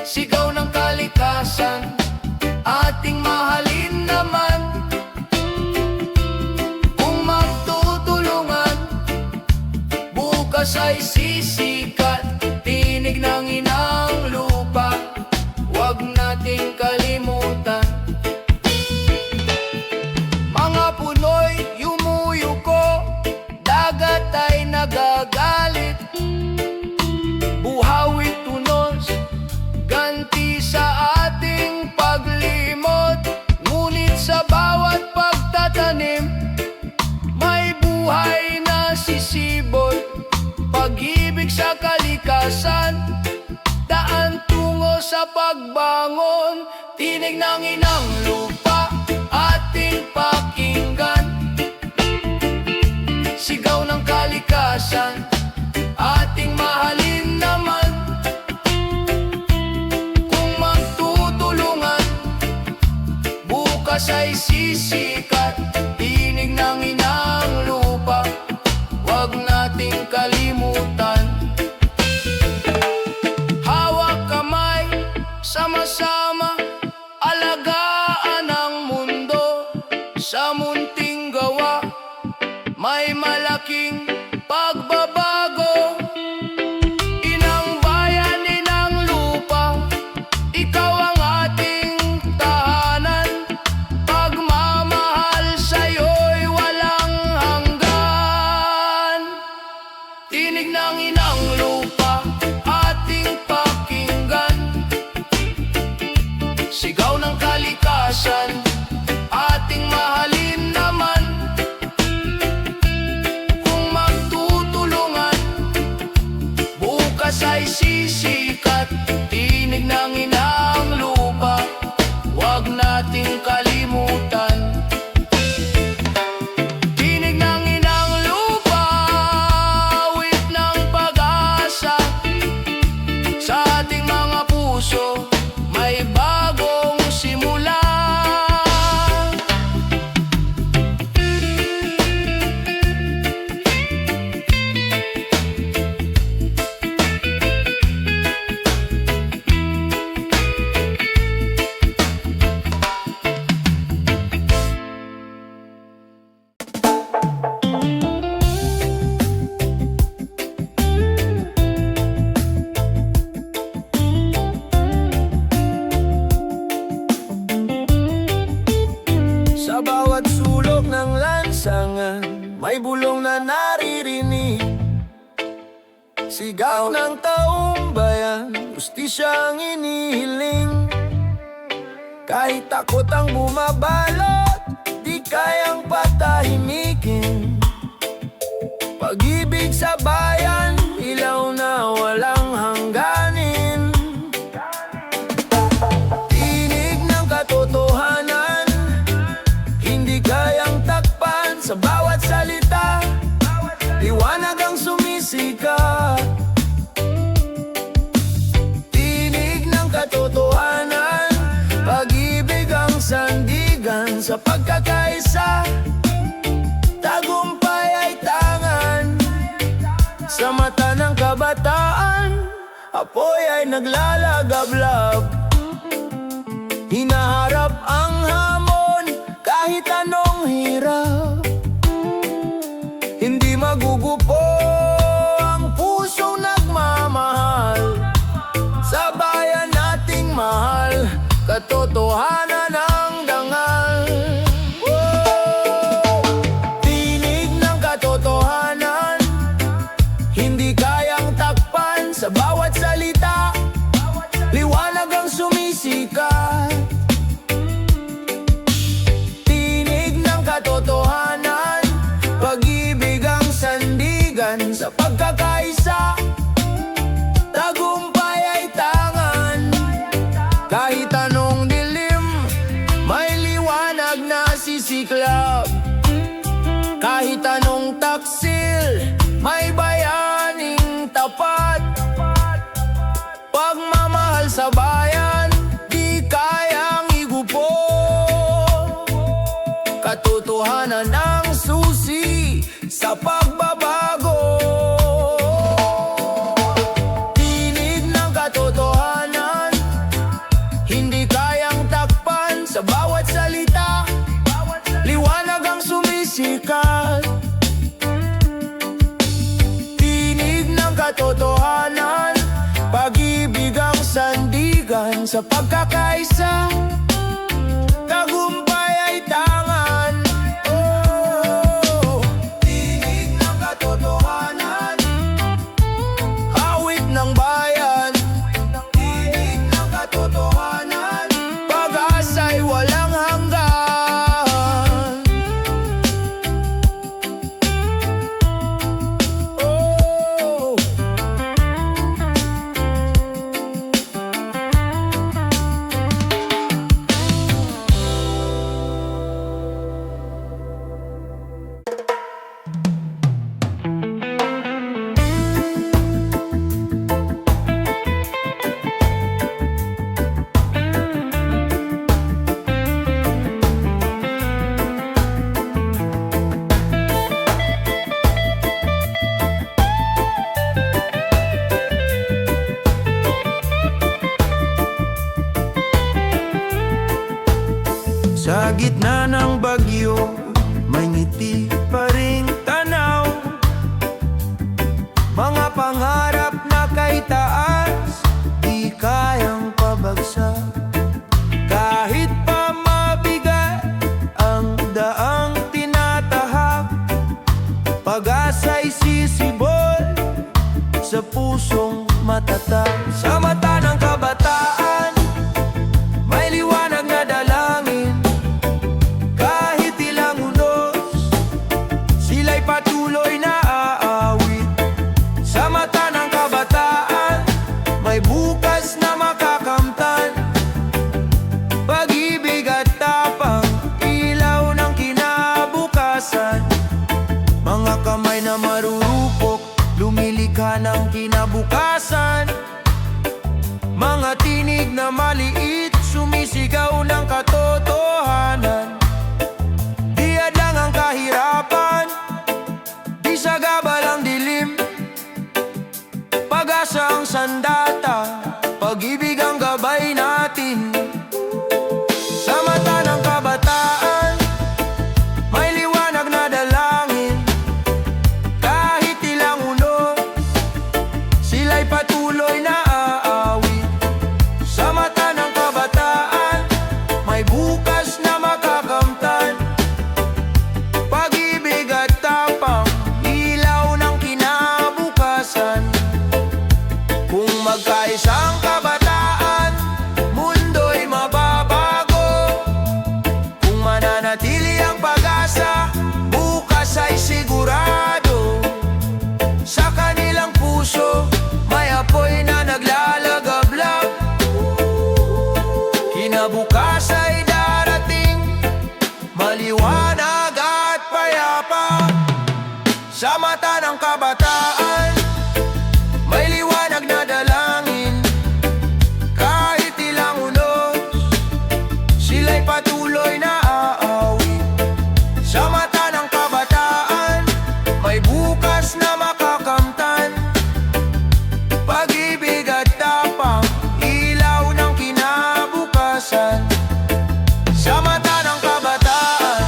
Sigaw ng kalikasan, ating mahalin naman. Kung magtutulungan, bukas ay sisikat. Tinig ng inang lupa, huwag nating kalimutan. Mga puno'y yumuyuko, dagat ay nagagalit. Buhawit tunos, ganti sa ating paglimot. Ngunit sa bawat pagtatanim, may buhay na sisibol. Pag-ibig sa kalikasan, daan tungo sa pagbangon. Tinig ng inang lupa, ating pakinggan. Sigaw ng kalikasan, ating mahalin naman. Kung magtutulungan, bukas ay sisikat. Tinig ng inang lupa, huwag nating Sa munting gawa, may malaking pagbabago. Inang bayan, inang lupa, ikaw ang ating tahanan. Pagmamahal sa'yo'y walang hanggan. Tinig ng inang lupa, ating pakinggan. Sigaw ng kalikasan, ating mahalin naman. Kung magtutulungan, bukas ay sisikat. Tinig ng inang lupa, huwag nating kalimutan. Tinig ng inang lupa, awit ng pag-asa. Sa ating mga puso, may bagong simula. Sa bawat sulok ng lansangan, may bulong na naririnig. Sigaw ng taong bayan, hustisyang inihiling. Kahit takot ang bumabalot, di kayang patahimikin. Pag-ibig sa bayan, ilaw na walang hangganin. Tinig ng katotohanan, hindi kayang takpan. Sa bawat salita, liwanag ang sumisikat. Tinig ng katotohanan, pag-ibig ang sandigan. Sa pagkakaisa, tagumpay ay tangan. Sa mata ng kabataan, apoy ay naglalagablab. Hinaharap ang hamon, kahit anong hirap. Hindi magugupo ang pusong nagmamahal. Sa bayan nating mahal, katotohanan ang dangal. Tinig ng katotohanan, hindi kayang takpan. Sa bawat salita, liwanag ang sumisikat. Tinig ng katotohanan, pag-ibig ang sandigan. Sa pagkakaisa, tagumpay ay tangan. Kahit anong dilim, may liwanag na sisiklab. Kahit anong taksil, may bayaning tapat. Pagmamahal sa bayan, di kayang igupo. Katotohanan ang susi sa pagbabago. Tinig ng katotohanan, hindi kayang takpan. Sa bawat salita, liwanag ang sumisikat. Tinig ng katotohanan, pag-ibig ang sandigan. Sa pagkakaisa, tagumpay ay tangan. Tinig ng katotohanan, awit ng bayan. Tinig ng katotohanan, pag-asa'y walang hanggan. pag-asa. Sa mata ng kabataan, may liwanag na dalangin. Kahit ilang unos, sila'y patuloy na aawit. Sa mata ng kabataan, may bukas na makakamtan. Pag-ibig at tapang, ilaw ng kinabukasan. Mga kamay na marurupok, lumilikha ng kinabukasan. Mga tinig na maliit, sumisigaw ng katotohanan. Di hadlang ang kahirapan, di sagabal ang dilim. Pag-asa ang sandata, pag-ibig ang gabay natin. Sa mata ng kabataan, may liwanag na dalangin. Kahit ilang unos, sila'y patuloy na aawit. Sa mata ng kabataan, may bukas na makakamtan. Pag-ibig at tapang, ilaw ng kinabukasan. Kung magkaisa ang kabataan, mundo'y mababago. Kung mananatili ang pag-asa, bukas ay sigurado. Sa kanilang puso, may apoy na naglalagablab. Kinabukas ay darating, maliwanag at payapa. Sa mata ng kabataan, may liwanag na dalangin. Kahit ilang unos, sila'y patuloy na aawit. Sa mata ng kabataan, may bukas na makakamtan. Pag-ibig at tapang, ilaw ng kinabukasan. Sa mata ng kabataan,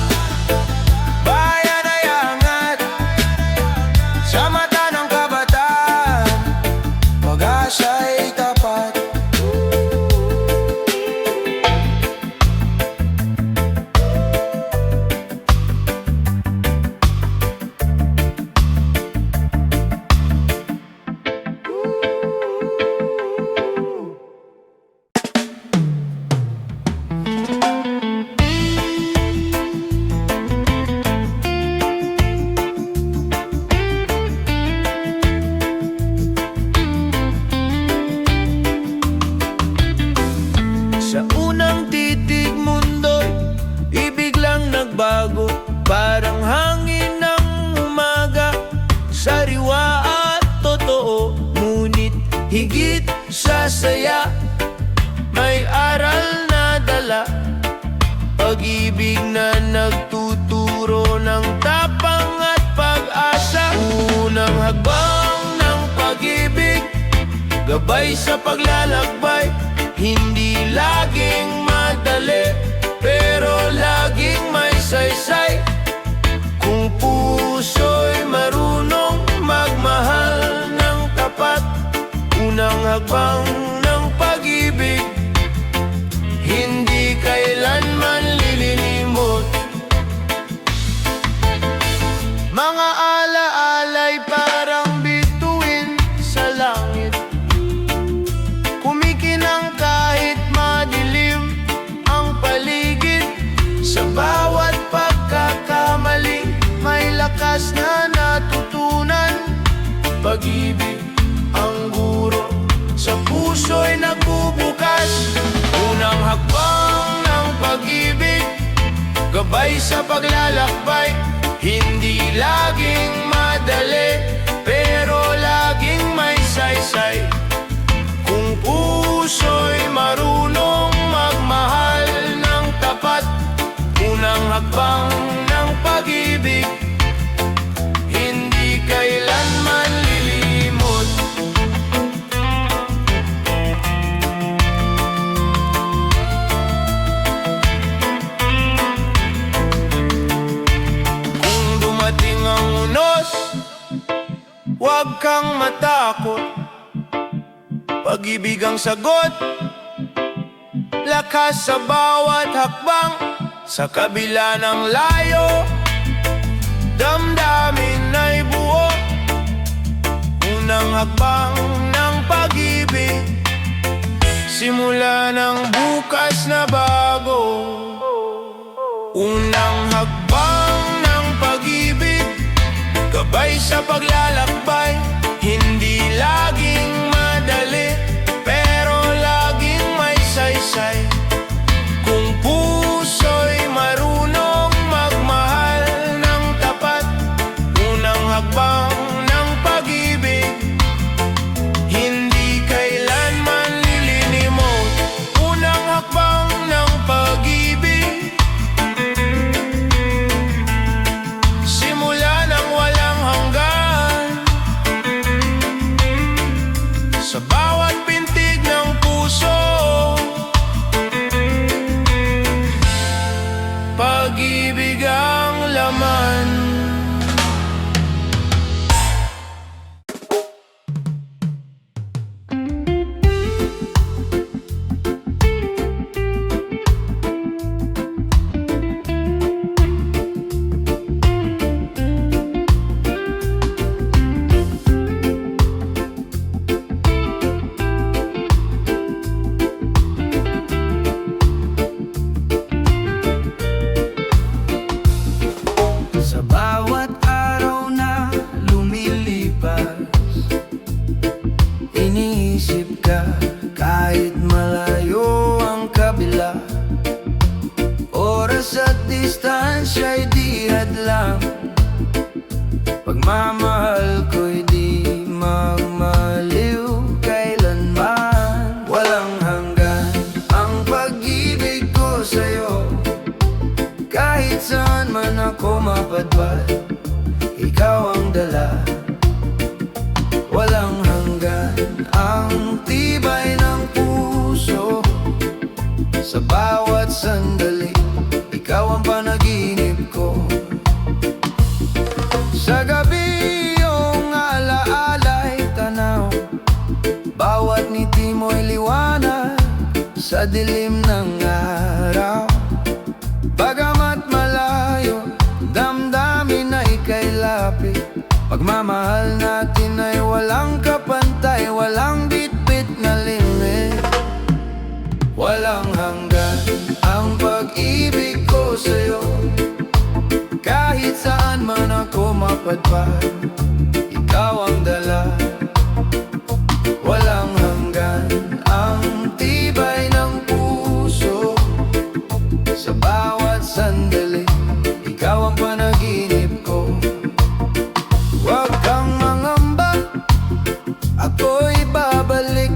bayan ay angat. Sa mata ng kabataan, pag-asa'y tapat. Sa unang titig mundo'y ibig lang nagbago. Parang hangin ng umaga, sariwa at totoo. Ngunit higit sa saya, may aral na dala. Pag-ibig na nagtuturo ng tapang at pag-asa. Unang hagbang ng pag-ibig, gabay sa paglalakbay. Hindi laging madali, pero laging may saysay. Kung puso'y marunong magmahal ng tapat. Unang hagbang ng pag-ibig, hindi kailanman lililimot. Mga ala-alay parang bituin sa langit, kumikinang kahit madilim ang paligid. Sa bawat pagkakamali, may lakas na natutunan. Pag-ibig ang guro, sa puso'y nagbubukas. Unang hakbang ng pag-ibig, gabay sa paglalakbay. Hindi laging madali, pero laging may saysay. Kung puso'y marunong magmahal ng tapat. Unang hakbang ng pag-ibig, hindi kailanman lilimot. Kung dumating ang unos, huwag kang matakot. Pag-ibig ang sagot, lakas sa bawat hakbang. Sa kabila ng layo, damdamin ay buo. Unang hakbang ng pag-ibig, simula ng bukas na bago. Unang hakbang ng pag-ibig, gabay sa paglalakbay. Hindi laging madali, pero laging may saysay. Kung puso'y marunong magmahal ng tapat, unang hakbang ng pag-ibig, hindi kailanman lilinimot. Unang hakbang ng pag-ibig, simula ng walang hanggan. Sa bawat pintig ng puso, pag-ibig ang laman. Sa bawat araw na lumilipas, iniisip ka kahit malayo ang kabila. Oras at distansya'y di hadlang, pagmamahal ko'y di magmaliw kailanman. Walang hanggan ang pag-ibig ko sa'yo, kahit saan man ako mapadpad, ikaw ang dala. Walang hanggan ang tibay ng puso, sa bawat sandali, ikaw ang panaginip ko. Sa gabi iyong alaala'y tanaw, bawat ngiti mo'y liwanag sa dilim ng araw. Bagamat malayo, damdamin na ika'y lapit. Pagmamahal natin ay walang kapantay, walang bitbit na limit. Walang hanggan ang pag-ibig ko sa'yo, kahit saan man ako mapadpad, ikaw ang dala. Walang hanggan ang tibay ng puso, sa bawat sandali, ikaw ang panaginip ko. Huwag kang mangamba, ako'y babalik.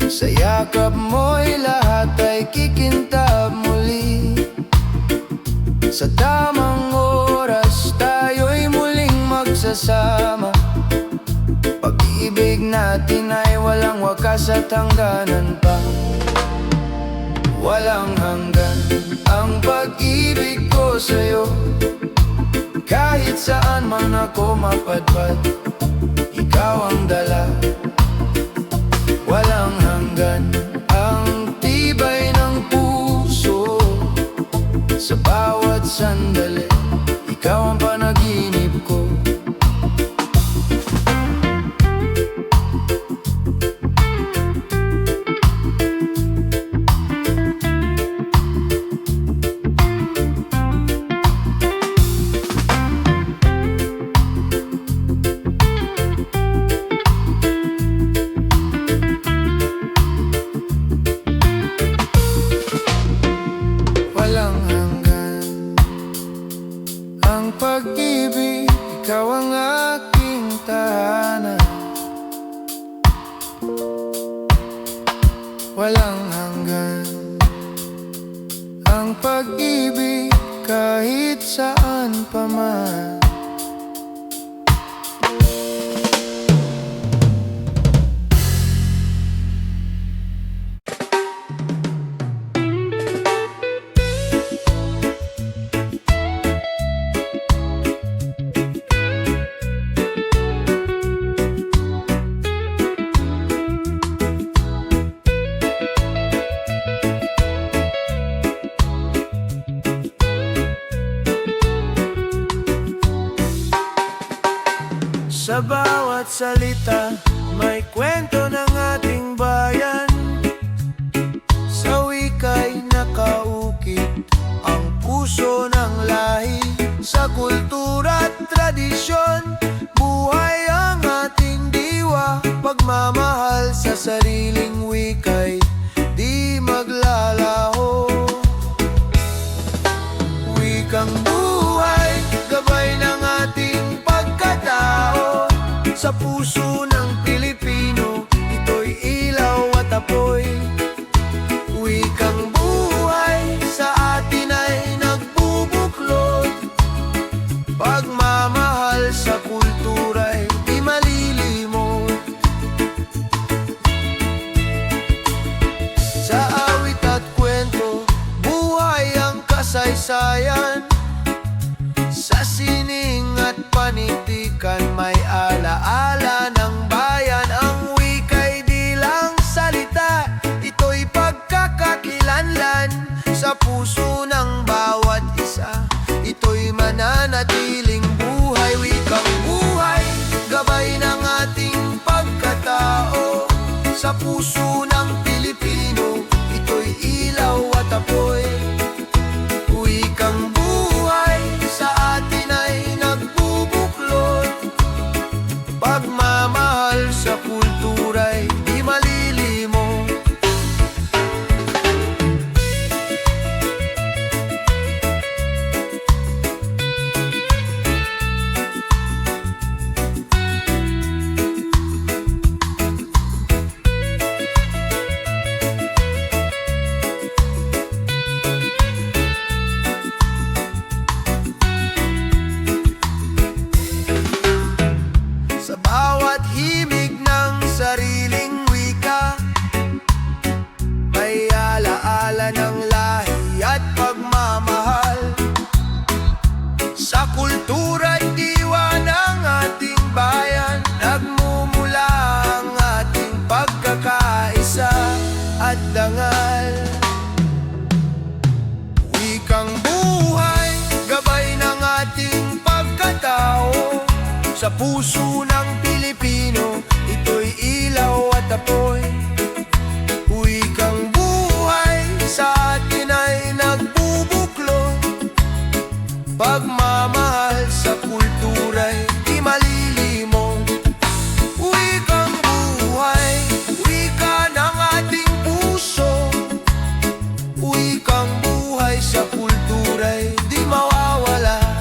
Sa yakap mo'y lahat ay kikintab muli. Sa tamang oras, tayo'y muling magsasama. Pag-ibig natin ay walang wakas at hangganan pa. Walang hanggan ang pag-ibig ko sa'yo, kahit saan man ako mapadpad, ikaw ang dala. Walang hanggan ang tibay ng puso, sa bawat sandali, ikaw ang panaginip ko. Walang hanggan ang pag-ibig, ikaw ang aking tahanan. Walang hanggan ang pag-ibig, kahit saan pa man. Sa bawat salita, may kwento ng ating bayan. puso ng lahi. Sa kultura at tradisyon, buhay ang ating diwa. Pagmamahal sa sariling wika'y di maglalaho. Wikang buhay, gabay ng ating pagkatao. Sa puso ng Pilipino, ito'y ilaw at apoy. Wikang buhay sa atin ay nagbubuklod. Pagmamahal sa kultura'y di malilimot. Sa awit at kwento, buhay ang kasaysayan. Sa sining at panitikan, may alaala ng bayan. Ang wika'y di lang salita, ito'y pagkakakilanlan. Sa puso ng bawat isa, ito'y mananatiling buhay. Wikang buhay, gabay ng ating pagkatao. Sa puso ng Pilipino, ito'y ilaw at apoy. Wikang buhay sa atin ay nagbubuklod. Pagmamahal sa kultura'y di malilimot. Sa bawat himig ng sariling wika, may alaala ng lahi at pagmamahal. Sa kultura at diwa ng ating bayan, nagmumula ang ating pagkakaisa at dangal. Wikang buhay, gabay ng ating pagkatao. Sa puso ng Pilipino, ito'y ilaw at apoy. Wikang buhay sa atin ay nagbubuklod. Pagmamahal sa kultura'y di malilimot. Wikang buhay, wika ng ating puso. Wikang buhay sa kultura'y di mawawala.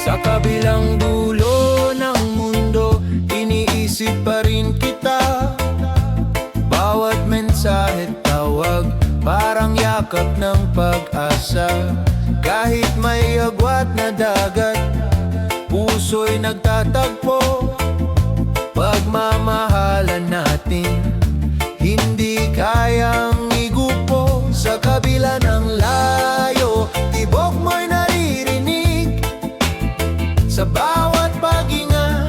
Sa kabilang dulo ng mundo, iniisip pa rin kita. Bawat mensahe tawag, parang yakap ng pag-asa. Kahit may agwat na dagat, puso'y nagtatagpo. Pagmamahalan natin, hindi kayang igupo. Sa kabila ng layo, tibok mo'y naririnig. Sa bawat paghinga,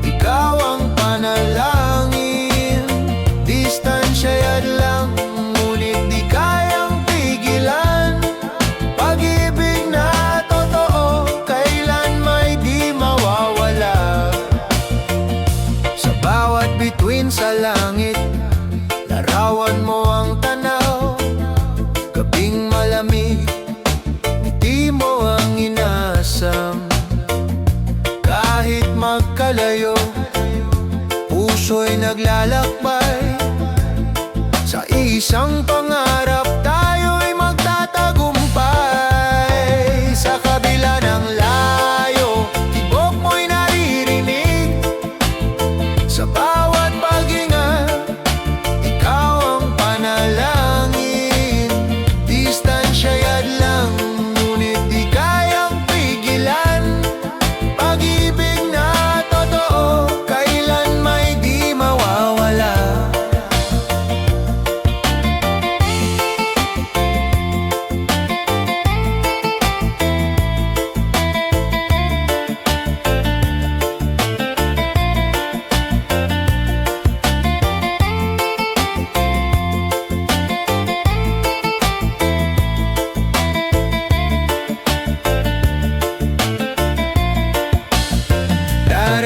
ikaw ang panalangin. Distansya'y hadlang, ngunit di kayang pigilan. Pag-ibig na totoo, kailan may di mawawala. Sa bawat bituin sa langit, larawan mo ang tanaw. Gabing malamig, ngiti mo ang inasam. Kahit magkalayo, puso'y naglalakbay. Sa isang pangarap, tayo'y magtatagumpay. Sa kabila ng layo, tibok mo'y naririnig. Sa bawat paghinga, ikaw ang panalangin. Distansya'y hadlang, ngunit di kayang pigilan.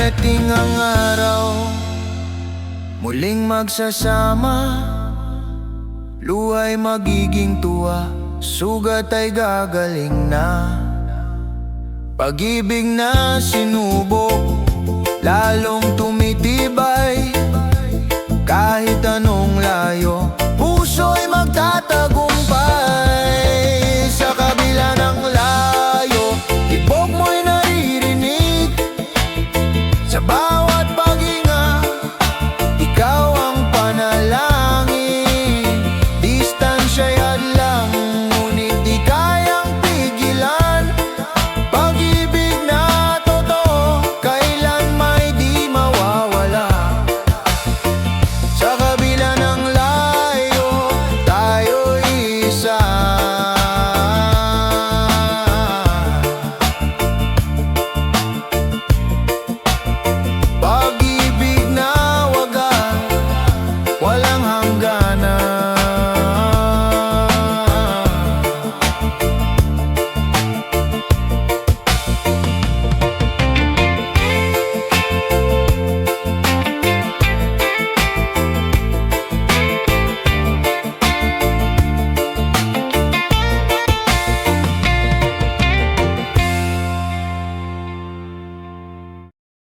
darating ang araw, muling magsasama. Luhay magiging tuwa, sugat ay gagaling na. Pag-ibig na sinubok, lalong tumitibay. Kahit anong layo, puso'y magtatagumpay.